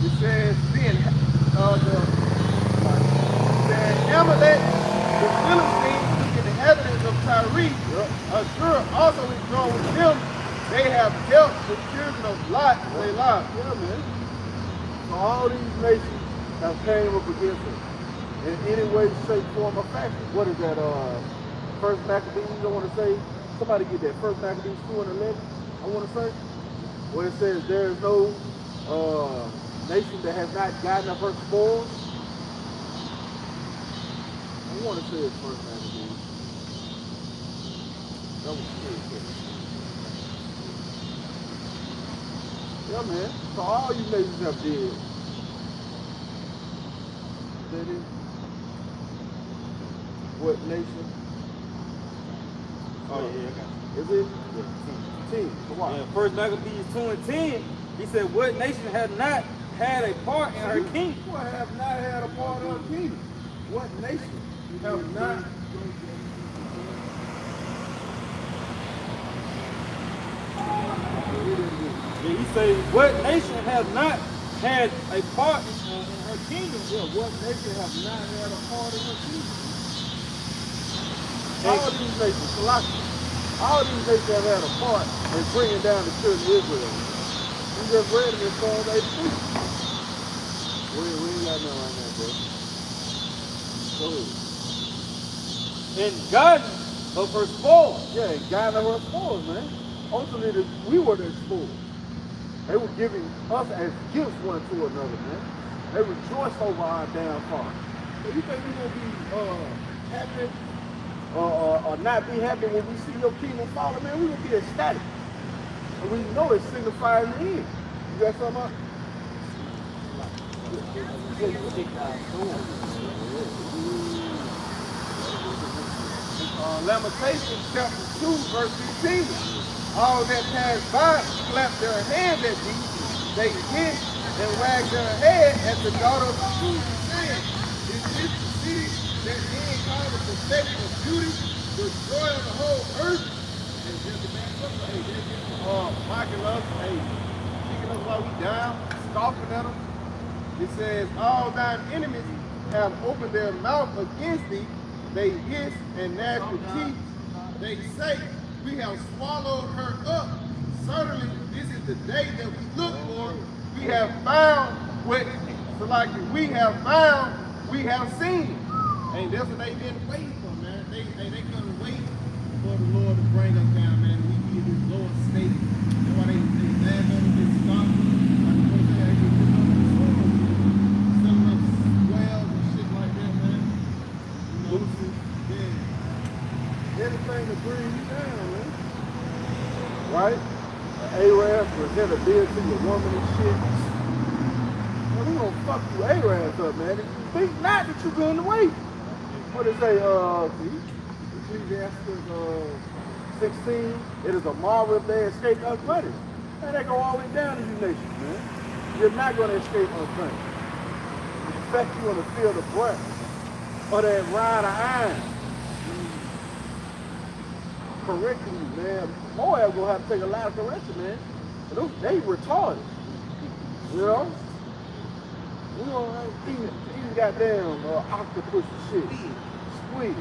It says, Amalek, the Philistines, the inhabitants of Tyre, Ashur also is joined with them. They have dealt with children of Lot and they lives. Yeah, man. So all these nations have came up against us in any way, shape, form, or fashion. What is that? First Maccabees, I want to say. Somebody get that. First Maccabees 2:11. I want to say. Where it says there is no nation that has not gotten of her spoils. I want to say it's First Maccabees. That was good. Yeah, man. So all you nations have did. That is. What nation? Oh, yeah, I got you. Is it? Yeah. 10. So why? Yeah, First Maccabees 2:10, he said, what nation had not had a part in her kingdom? Who have not had a part of the kingdom? What nation have not? Yeah, he said, what nation has not had a part in her kingdom? Yeah, what nation have not had a part in her kingdom? All these nations, Colossians, all these nations have had a part in bringing down the children of Israel. We just read it in Psalm 83. We ain't got nothing right now, bro. Go ahead. And God of her spoil. Yeah, and God of her spoils, man. Ultimately, we were the spoils. They were giving us as gifts one to another, man. They rejoiced over our downfall. So you think we're going to be happy or not be happy when we see your kingdom falling, man? We're going to be ecstatic. And we know it signifies the end. You got something up? Lamentations chapter 2, verse 15. All that pass by clap their hands at thee. They hiss and wag their head at the daughter of the truth, saying, is this the city that men call the perfection of beauty, the joy of the whole earth? And just the man up, hey, they're just mocking us, hey, kicking us while we down, scoffing at them. It says, all thine enemies have opened their mouth against thee. They hiss and gnash with teeth. They say, we have swallowed her up. Certainly, this is the day that we look for. We have found what, so like we have found, we have seen. And that's what they've been waiting for, man. They couldn't wait for the Lord to bring us down, man. We be in this lower state. That's why they laugh at us, they stop us. Like the first thing they just pick up the sword. right? An Arab present a deal to your woman and shit. Man, we gonna fuck you Arabs up, man. Think not that you gain the weight. What they say, see? Ecclesiastes 16, it is a marvel if they escape unpunished. Man, they go all the way down to you nations, man. You're not gonna escape unpunished. In fact, you want to feel the breath of that rod of iron correcting you, man. Moab gonna have to take a lot of correction, man. And those, they retarded. You know? We don't eating goddamn octopus and shit. Squid.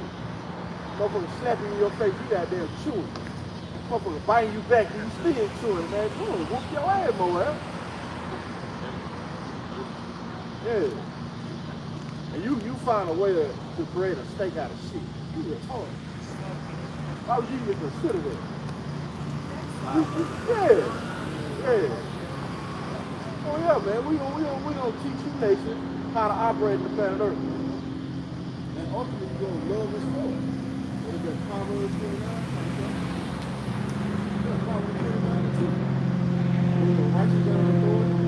Motherfucker slapping you in your face, you goddamn chewing. Motherfucker biting you back and you still chewing, man. Come on, whoop your ass, Moab. Yeah. And you find a way to create a steak out of shit. You retarded. Why would you even consider that? Yeah. Oh yeah, man. We gonna teach you nations how to operate in the planet Earth. And ultimately you're gonna love this world. What is that Proverbs 29? Yeah, Proverbs 29 too. When the righteous are authority,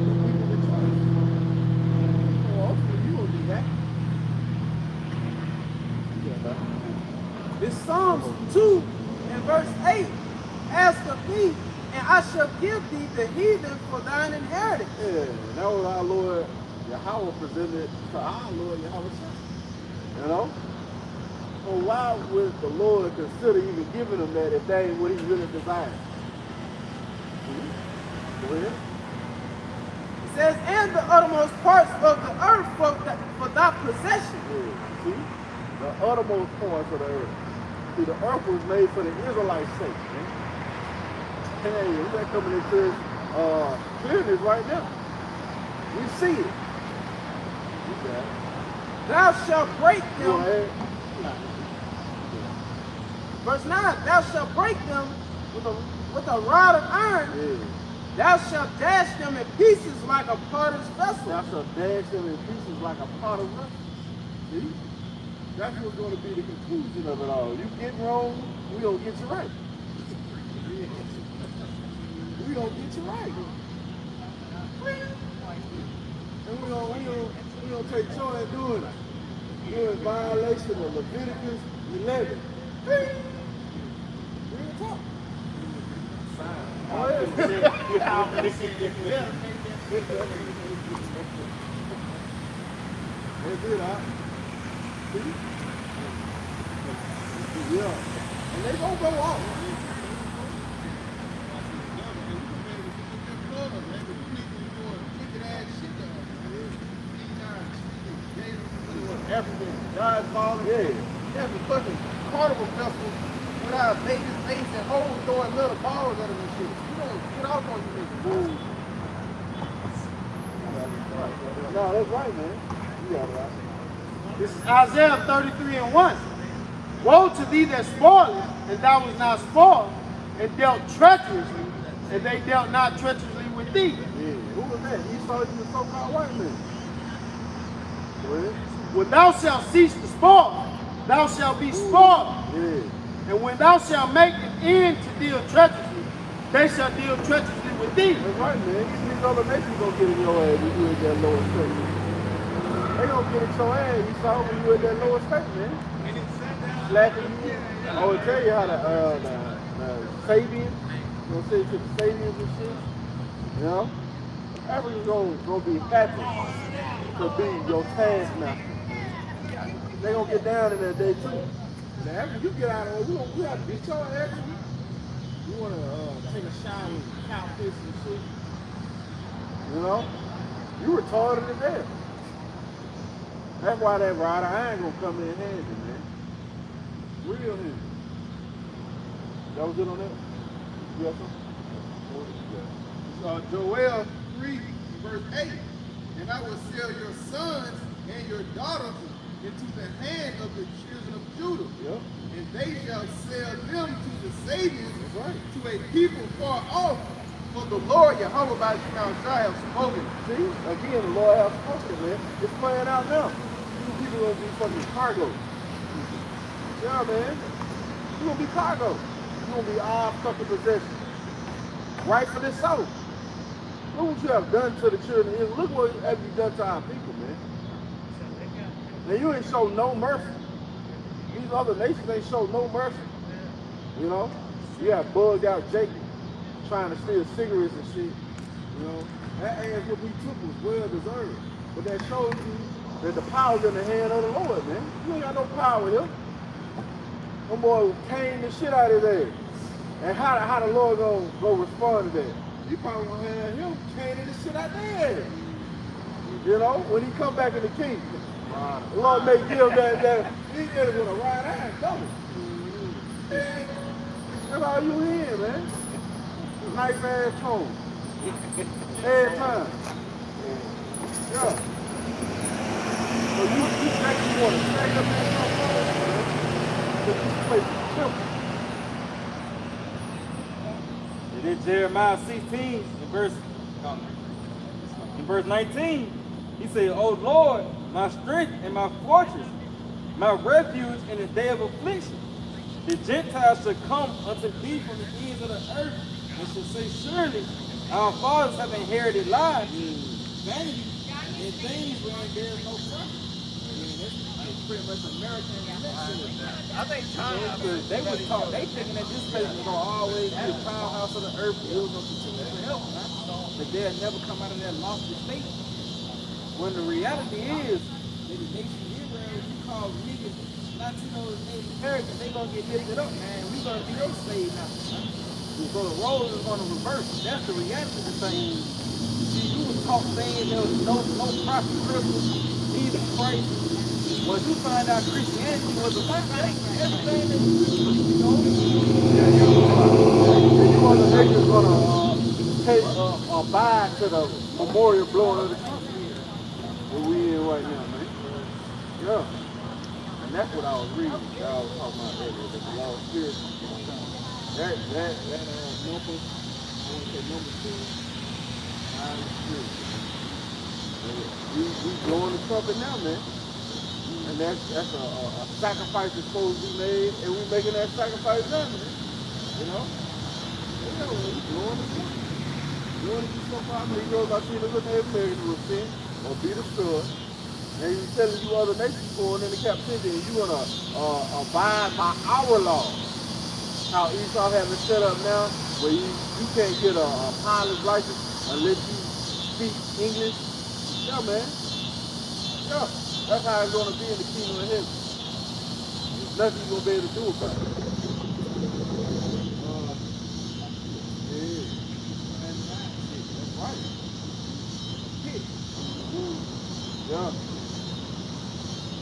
the people rejoice. So ultimately you gonna be happy. This Psalms 2 and verse 8, ask of me, and I shall give thee the heathen for thine inheritance. Yeah, and that was our Lord Yahweh presented to our Lord Yahweh. You know? So why would the Lord consider even giving them that if that ain't what he really desired? Go ahead. It says, and the uttermost parts of the earth for thy possession. Yeah. See? The uttermost parts of the earth. See, the earth was made for the Israelites' sake, man. Hey, we're not coming into clearness right now. We see it. Thou shalt break them. Go ahead. Verse 9, thou shalt break them with a rod of iron. Yeah. Thou shalt dash them in pieces like a potter's vessel. Thou shalt dash them in pieces like a pot of vessel. See? That's what's going to be the conclusion of it all. You get wrong, we don't get you right. We don't get you right. And we don't take joy in doing it. You're in violation of Leviticus 11. Real talk. Oh, yeah. That's it, huh? See? Yeah. And they gonna go off. African Godfather. Yeah. You have a fucking carnival festival without babies, face, and hoes throwing little balls at them and shit. You don't get off on you niggas. No, that's right, man. You got it right. This is Isaiah 33 and 1. Woe to thee that spoilest, and thou was not spoiled, and dealt treacherously, and they dealt not treacherously with thee. Yeah. Who was that? Esau, you the so-called white man. Go ahead. When thou shalt cease to spoil, thou shalt be spoiled. Yeah. And when thou shalt make an end to deal treacherously, they shall deal treacherously with thee. That's right, man. These other nations gonna get in your ass when you in that lower state. They gonna get in your ass, you saw when you in that lower state, man. Slapping you. I will tell you how the Sabians, you know, say to the Sabians and shit, you know? Africans gonna be happy to be your taskmaster. They gonna get down in that day too. Now, after you get out of there, we have to beat your ass. You wanna take a shower with cowfish and shit. You know? You retarded as hell. That's why that rod of iron gonna come in handy, man. Real handy. That was it on that? You got something? Joel 3, verse 8. And I will sell your sons and your daughters into the hand of the children of Judah. Yep. And they shall sell them to the Sabians, That's right. to a people far off. For the Lord Yahweh by his mouth shall have spoken. See? Again, the Lord has spoken, man. It's playing out now. You people gonna be fucking cargo. Yeah, man. You gonna be cargo. You're gonna be all stuck in possession. Rightfully so. Look what you have done to the children of Israel. Look what have you done to our people, man. Now you ain't show no mercy. These other nations ain't show no mercy. You know? You have bugged out Jacob, trying to steal cigarettes and shit. You know? That ass what we took was well deserved. But that shows you that the power's in the hand of the Lord, man. You ain't got no power here. Them boy cane the shit out of his ass. And how the Lord gonna respond to that? You probably gonna have him caning the shit out there. You know, when he come back in the kingdom. The Lord may give that he is with a right eye double. Man, that's all you in, man. Nice ass tone. Every time. Yeah. So you actually want to stay up in your phone, but this place is simple. And then Jeremiah 16 in verse 19, he said, "O Lord, my strength and my fortress, my refuge in the day of affliction. The Gentiles shall come unto thee from the ends of the earth, and shall say, surely our fathers have inherited lies, vanity, and things wherein there is no profit." That's pretty much American. I think China, They was taught, they thinking that this place was gonna always be a powerhouse of the earth, and it was gonna continue forever, man. But they'll never come out of that lofty state. When the reality is that the nation of Israel, you call niggas Latinos, Native Americans, they gonna get lifted up, man. We gonna be their slave now. So the roles is gonna reverse. That's the reality of the thing. See, you was taught saying there was no prophet Christmas, neither Christ. Once you find out Christianity was a lie, everything that you know. You want the nations gonna take abide to the memorial blowing of the trumpet that we in right now, man. Yeah. And that's what I was reading. I was talking about earlier, that the law of spirit. That number, I want to say number 2, I am spirit. We blowing the trumpet now, man. And that's a sacrifice that's supposed to be made, and we making that sacrifice now, man. You know? Yeah, we blowing the trumpet. You want to do something out there, he goes out here to look at America to repent or be destroyed. And he's telling you other nations going into captivity, and you're going to abide by our laws. How Esau having it set up now, where you can't get a pilot's license unless you speak English. Yeah, man. Yeah. That's how it's going to be in the kingdom of heaven. There's nothing you're going to be able to do about it. Yeah. That's right. Yeah.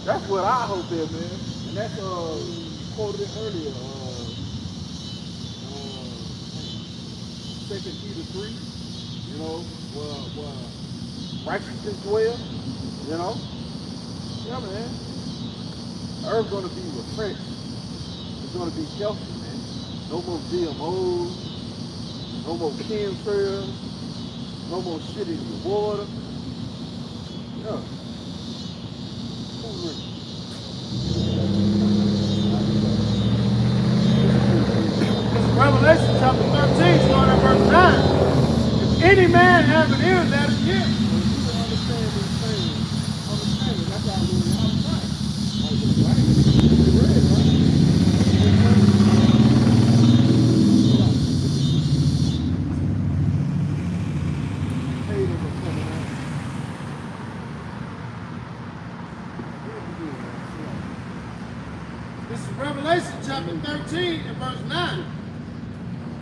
That's what I hope there, man. And that's quoted it earlier. 2 Peter 3. You know, where righteousness dwell. You know. Yeah, man. The earth's gonna be refreshed. It's gonna be healthy, man. No more GMOs. No more chemtrails. No more shit in your water. Yeah. Revelation chapter 13, starting at verse 9. If any man have an ear, let him hear. Understand these things. Understand it. That's how I do it all the time. Haters are coming out. This is Revelation chapter 13 and verse 9.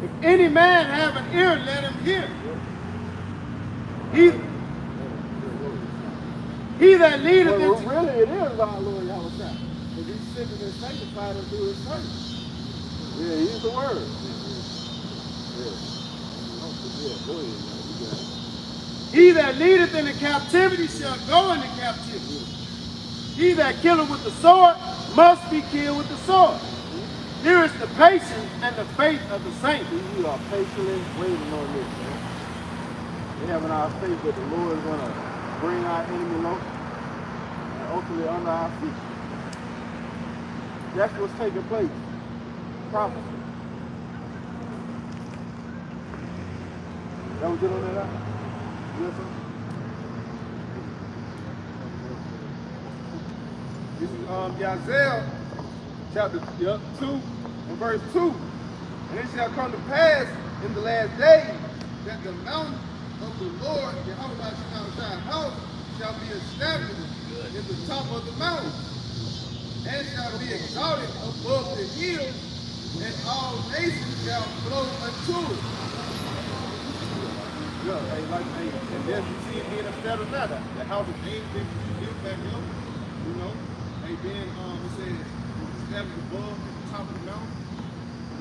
If any man have an ear, let him hear. He that leadeth Well, into... really, it is our Lord Yahweh. Because he's sitting and sanctified us through his service. Yeah, he's the word. Yeah, go ahead, man. You got it. He that leadeth into captivity shall go into captivity. He that killeth with the sword must be killed with the sword. Here is the patience and the faith of the saints. We are patiently waiting on this, man. We're having our faith that the Lord is going to bring our enemy low and ultimately under our feet. That's what's taking place. Prophecy. That was good on that out? Yes, sir? This is Isaiah chapter 2 and verse 2. And it shall come to pass in the last days that the mountain of the Lord, Yahweh's house, shall be established in the top of the mountain, and shall be exalted above the hills, and all nations shall flow unto it. Yeah, and then you see it being established now. The house of David been built back up, you know. And then it says established above at the top of the mountain.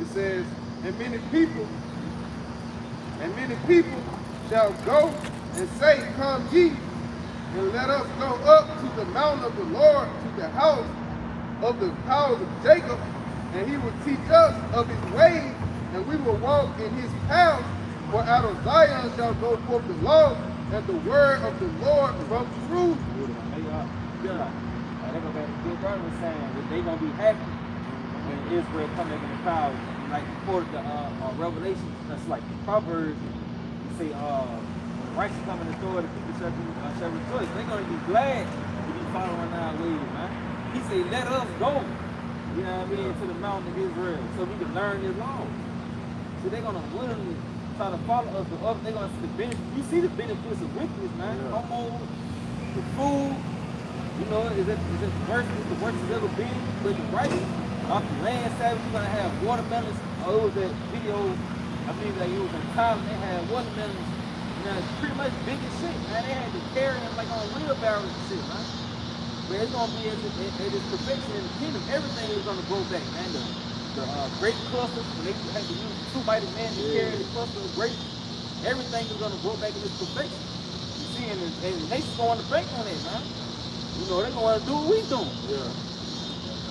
It says, and many people shall go and say, come ye, and let us go up to the mountain of the Lord, to the house of the house of Jacob, and he will teach us of his ways, and we will walk in his paths. For out of Zion shall go forth the law and the word of the Lord from Jerusalem. They go back to Good Brother was saying that they gonna be happy when Israel come back in the power. Like before the Revelation, that's like Proverbs. You say, when the righteous come in the door, the people shall rejoice. They're gonna be glad to be following our ways, man. He said, let us go. You know what I mean, to the mountain of Israel, so we can learn his laws. So they're gonna willingly try to follow us, but they're gonna see the benefits. You see the benefits of wickedness, man. Homo, the food, you know, is it the worst it's ever been. But the righteous, off the land savage, you're gonna have watermelons. Oh, it was that video, I believe that it was in Thailand, they had watermelons, you know, it's pretty much big as shit, man. They had to carry them like on wheelbarrows and shit, man. But it's gonna be at its perfection in the kingdom. Everything is gonna grow back, man. The grape clusters, when they had to use 2 mighty men to carry the cluster of grapes, everything is going to grow back in its perfection. You see, and the nation's going to bank on it, man. You know, they're going to do what we doing. Yeah.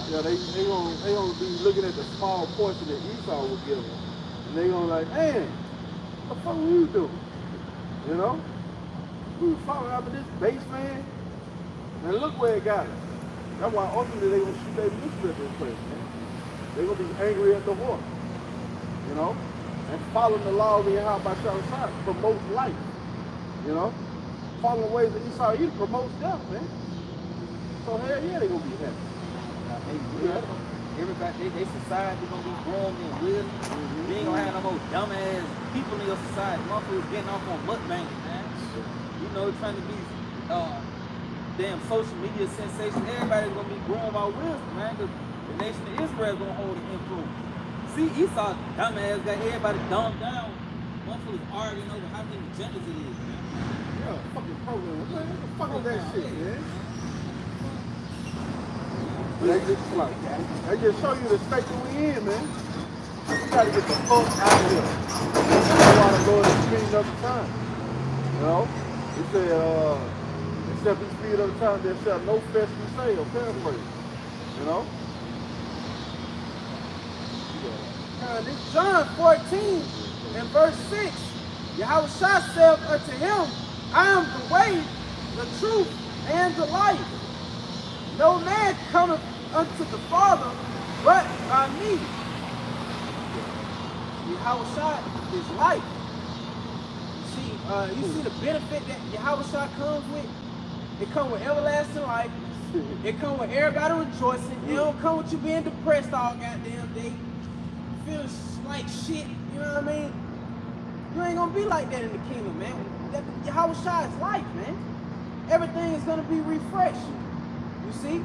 Yeah, they gonna be looking at the small portion that Esau was given. And they gonna like, man, what the fuck were you doing? You know? We were following after this base man. And look where it got us. That's why ultimately they gonna shoot their mistress in this place, man. They're going to be angry at the horse, you know, and following the law of the Yahweh Shah promotes life, you know. Following the ways of Esau, he promotes death, man. So hell yeah, they're going to be happy. Everybody, they society going to be growing in wisdom. You ain't going to have no more dumbass people in your society. Motherfuckers getting off on mukbanging, man. You know, trying to be damn social media sensation. Everybody's going to be growing about wisdom, man. The nation of Israel is going to hold an influence. See, Esau, dumbass, got everybody dumbed down. Motherfuckers arguing over how many genders it is, man. Yeah, fucking program. What the fuck is that shit, man? They just show you the state that we in, man. We gotta get the fuck out of here. That's why the Lord is speeding up the time. You know? He said, except he speed up the time, there shall no flesh be saved, or paraphrase. You know? This John 14 and verse 6, Yahweh said unto him, I am the way, the truth, and the life. No man cometh unto the Father but by me. Yahweh is life. You see the benefit that Yahweh comes with? It comes with everlasting life. It comes with everybody rejoicing. It don't come with you being depressed all goddamn day. Feeling like shit, you know what I mean? You ain't gonna be like that in the kingdom, man. Yahweh is life, man. Everything is gonna be refreshed. You see?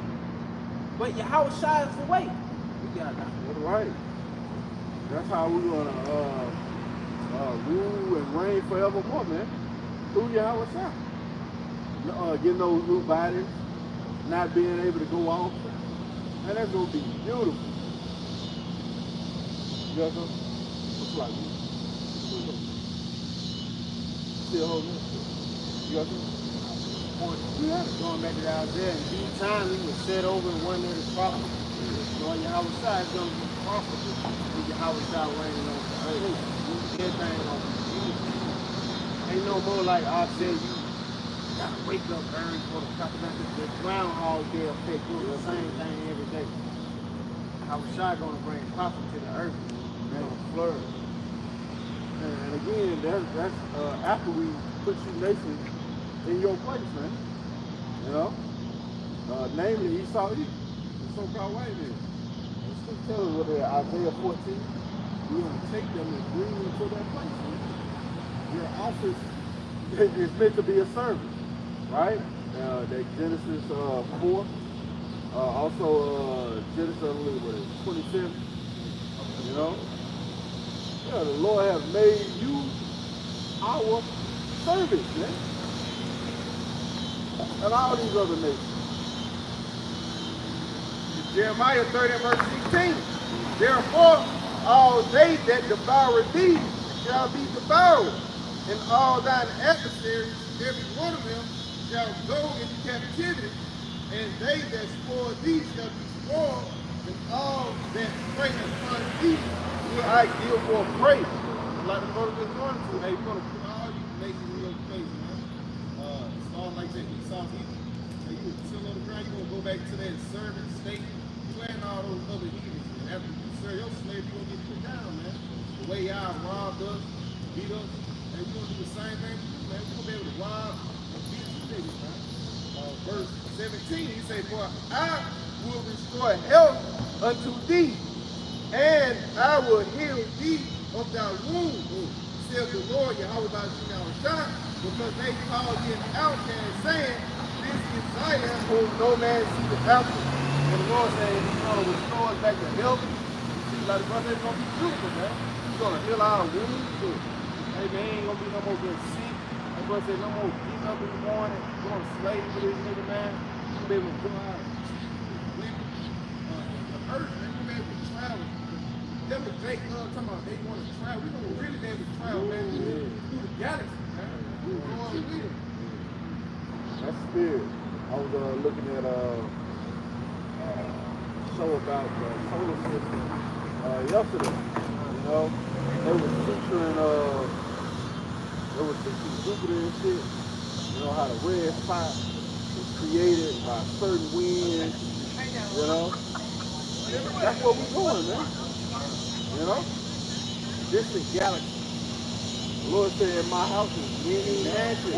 But Yahweh is the way. You got that. That's right. That's how we're gonna rule and reign forevermore, man. Through Yahweh getting those new bodies, not being able to go off. And that's gonna be beautiful. You got something? What's like? Still holding it? You got something? Going back to Isaiah, in due time he was set over in one of his prophets. Knowing Yahweh is going to be profitable with Yahweh reigning on the earth. Everything going to be beautiful. Ain't no more like I said, you got to wake up early for the groundhog day effect. Do the same thing every day. Yahweh going to bring profit to the earth. Flourish. And again, that's after we put you nations in your place, man. You know? Namely Esau, the so-called white man. Let's keep telling what Isaiah 14, we're going to take them and bring them to that place, man. Your office is meant to be a servant, right? That Genesis 4, also Genesis, I believe, what is it, 27, you know? Yeah, the Lord has made you our servants, man. And all these other nations. Jeremiah 30 and verse 16. Therefore, all they that devour thee shall be devoured, and all thine adversaries, every one of them, shall go into captivity, and they that spoil thee shall be spoiled, and all that prey upon thee will I give for prey. Like the brother was going to, hey, we're going to put all you nations in your face, man. It's all like that Esau's evil. So you would chill on the ground, you're going to go back to that servant state, you and all those other heathens. And after you serve your slave, you're going to get put down, man. The way y'all robbed us, beat us, and we're going to do the same thing for you, man. We're going to be able to rob and beat you niggas, man. Verse 17, he said, for I will restore health unto thee, and I will heal thee of thy wound, says the Lord, Yahweh by Shah, because they call thee an outcast, saying, this is Zion, whom no man see the after. And the Lord said, he's going to restore us back to health. You see, like the brother, it's going to be beautiful, man. He's going to heal our wounds. Hey, man, ain't going to be no more getting sick. That brother said, no more getting up in the morning, going to slave for this nigga, man. You're going to be able to go out and the earth, man. You're going to be able to travel. Them the Jake talking about they want to travel. We're going to really be able to travel, man, through the galaxy, man. We're going with it. That's spirit. I was looking at a show about the solar system yesterday. You know, they were featuring Jupiter and shit. You know how the red spot is created by certain winds. You know, that's what we're doing, man. You know, this is galaxy. The Lord said, in my house is many mansions.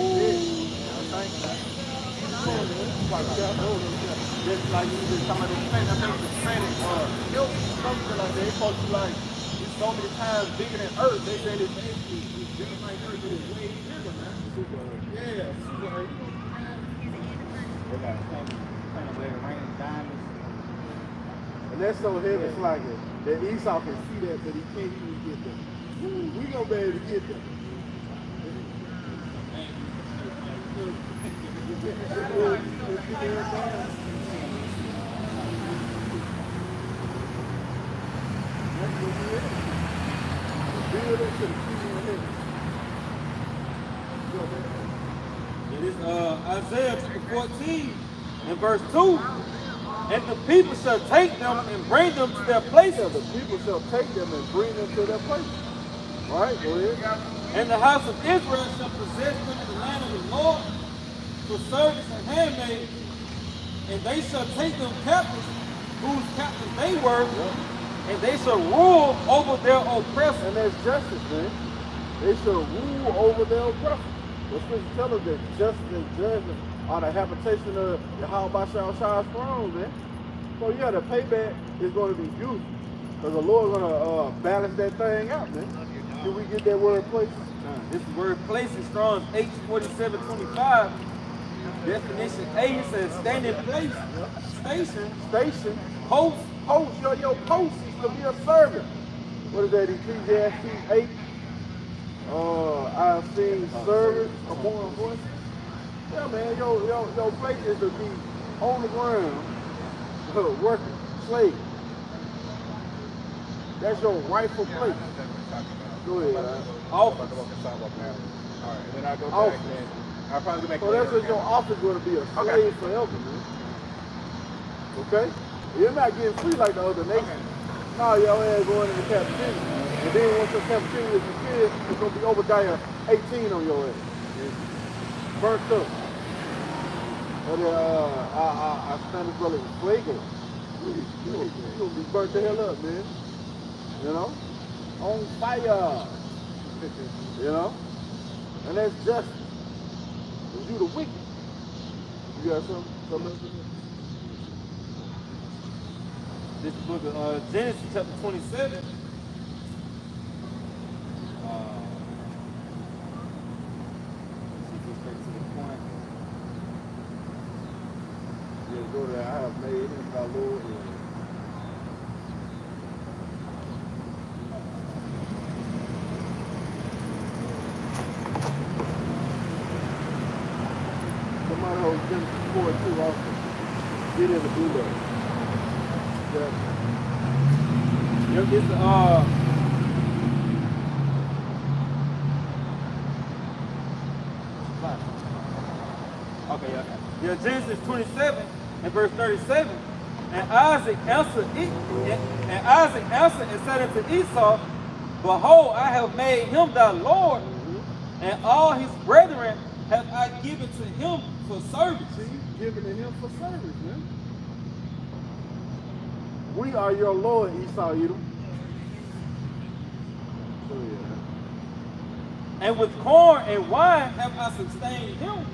Just like you just talking about the planet, I think the planet, something like that. They supposed to be like, it's so many times bigger than Earth. They say it's basically bigger like Earth, but it's way bigger, man. Yeah, super Earth. They got kind of where it rains diamonds. And that's so heavy, it's like it. That Esau can see that, but he can't even get there. We gonna be able to get there. It is Isaiah chapter 14 and verse 2. And the people shall take them and bring them to their places. The people shall take them and bring them to their places. Right, go ahead. And the house of Israel shall possess them in the land of the Lord for service and handmaid. And they shall take them captives, whose captives they were, and they shall rule over their oppressors. And that's justice, man. They shall rule over their oppressors. The scripture tells us that justice and judgment are the habitation of Yahweh Shah's throne, man. So yeah, the payback is going to be beautiful. Because the Lord's going to balance that thing out, man. Did we get that word place? This word place is Strong's H4725. Definition A, it says stand in place, station, post, your post is to be a servant. What is that, Ecclesiastes 8? I've seen servants among voices. Yeah, man, your place is to be on the ground, working, slave. That's your rightful place. Go ahead. Office. Alright, and then I go Office. back and I'll probably go back. So that's what your office is going to be, a slave forever, man. Okay? You're not getting free like the other nations. No, your ass going into captivity. And then once your captivity is fulfilled, it's going to be Obadiah 18 on your ass. Burnt up. But I stand this brother Fuego. You're going to be burnt the hell up, man. You know? On fire. You know? And that's justice. Because you the wicked. You got something else in there? This book of Genesis chapter 27. Let's go straight to the point. Yeah, go there. I have made him thy Lord. Somebody hold Genesis 4 too also. Get in the blue letter. Yeah. Yep, it's okay, yeah, Genesis 27 and verse 37. And Isaac answered and said unto Esau, Behold, I have made him thy Lord, and all his brethren have I given to him for service. See, you giving to him for service, man. We are your Lord, Esau, Edom. So, yeah. And with corn and wine have I sustained him.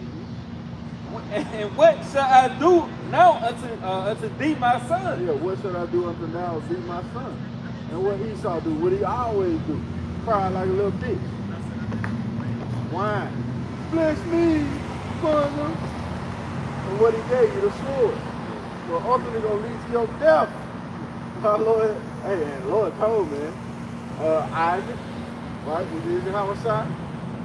And what shall I do now unto thee, my son? Yeah, what should I do unto now, be my son? And what Esau do? What he always do? Cry like a little bitch. Whine. Bless me, father. And what he gave you, the sword. So ultimately gonna lead to your death. Our Lord, hey, and the Lord told, man, Isaac, right, when he was in homicide,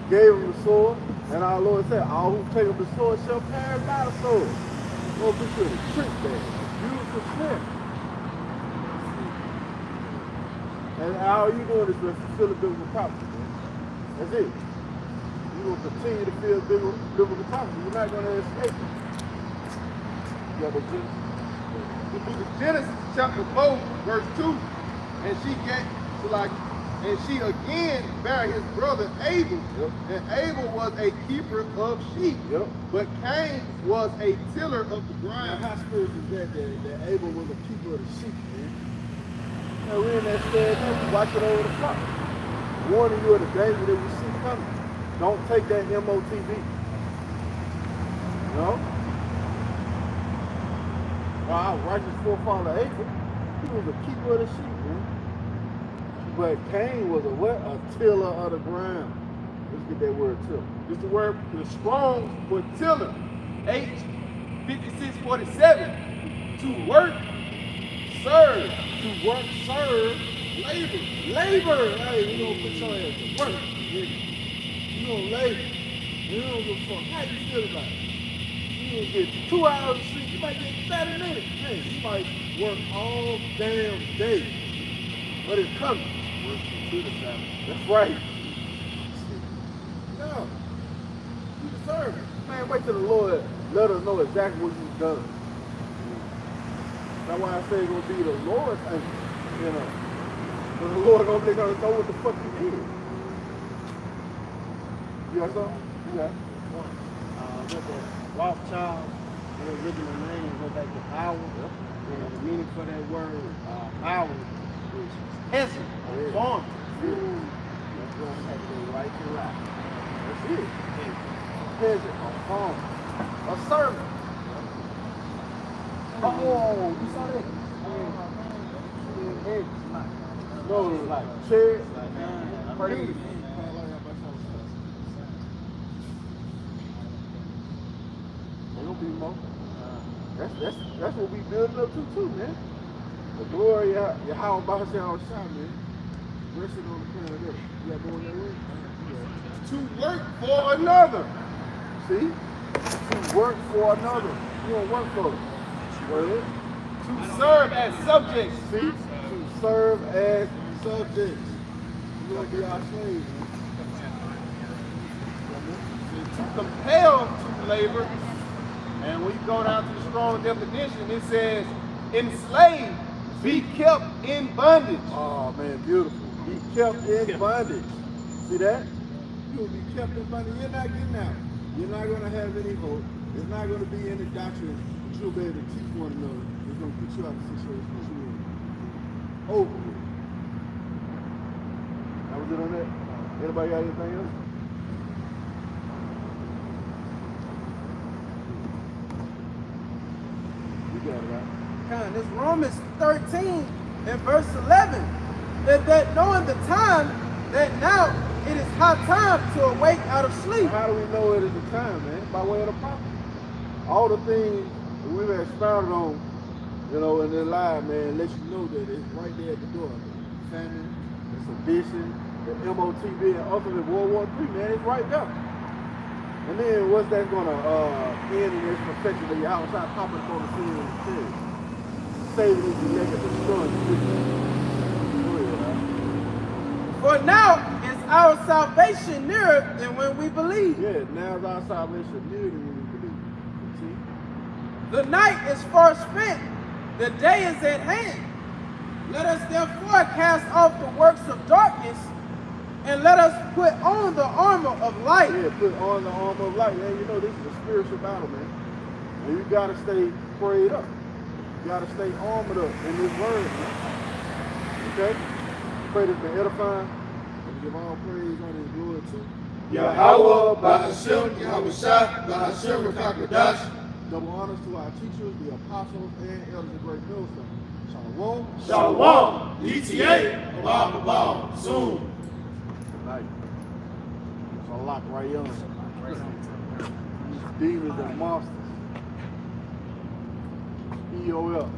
gave him the sword, and our Lord said, all who take up the sword shall perish by the sword. Go put you in a trick bag, beautiful snare. And all you doing is to fulfill the biblical prophecy, man. That's it. You're going to continue to fulfill biblical prophecy. You're not going to escape it. You got the Genesis? The book of Genesis, chapter 4, verse 2. And she again bare his brother Abel. Yep. And Abel was a keeper of sheep. Yep. But Cain was a tiller of the Now, ground. how spiritual is that Abel was a keeper of the sheep, man? Now, we're in that stead now, watch it over the flock. Warning you of the danger that we see coming. Don't take that MOTV. You know? Our righteous forefather Abel, he was a keeper of the sheep, man. But Cain was a what? A tiller of the ground. Let's get that word tiller. It's the word, the Strong's for tiller. H5647. To work, serve. To work, serve, Labor. labor. Hey, you gonna put your ass to work, nigga. You gonna labor. You don't give a fuck how you feel about it. You gonna get 2 hours of sleep. You might get 30 minutes. Hey, you might work all damn day. But it's coming. That's right. No. You deserve it. Man, wait till the Lord let us know exactly what you've done. That's why I say it's gonna be the Lord's thing, you know. But the Lord gonna know what the fuck you did. You got something? You got it? With the Rothschild, the original name go back to power. Yep. And the meaning for that word, power, is peasant, Yeah. farmer. Yeah. That's what I'm saying, right to right. That's it. Peasant, a farmer, a servant. Oh, you saw that? No, like chair, praise. Ain't gonna be more. That's what we building up to too, man. The glory of Yahweh by Hashem Shah, man. Resting on the planet Earth. You got going that way? To work for another. See? To work for another. You don't work for it. Well, To serve as subjects. see? To serve as subjects. You gonna be our slaves, man. To compel to labor. And when you go down to the strong definition, it says, enslaved, be kept in bondage. Oh man, beautiful. Be kept in bondage. See that? You will be kept in bondage. You're not getting out. You're not going to have any hope. There's not going to be any doctrine that you'll be able to teach one another. It's going to put you out of the situation that you're in. Over with. That was it on that? Anybody got anything else? You got it, right? It's Romans 13 and verse 11. That knowing the time, that now it is high time to awake out of sleep. How do we know it is the time, man? By way of the prophet. All the things that we've expounded on, you know, in their life, man, let you know that it's right there at the door. Famine, the sedition, the MOTB, and ultimately World War III, man, it's right there. And then what's that gonna end in this perfection of your outside popping up on the scene in the church? Saving his elect and destroying the wicked. Go ahead, man. For now is our salvation nearer than when we believe. Yeah, now is our salvation nearer than when we believe. See? The night is far spent, the day is at hand. Let us therefore cast off the works of darkness, and let us put on the armor of light. Yeah, put on the armor of light. Man, you know this is a spiritual battle, man. And you gotta stay prayed up. You gotta stay armored up in this word, man. Okay? Pray this been edifying. And give all praise, honor, and glory to Yahweh, Ba'ashem, Yahweh Shah, Ba'ashem, Rakakadash. double honors to our teachers, the apostles, and elders of Great Millstone. Shalom. Shalom, ETA, Abba, soon. Night. It's a lock right on. Demons and monsters. EOL.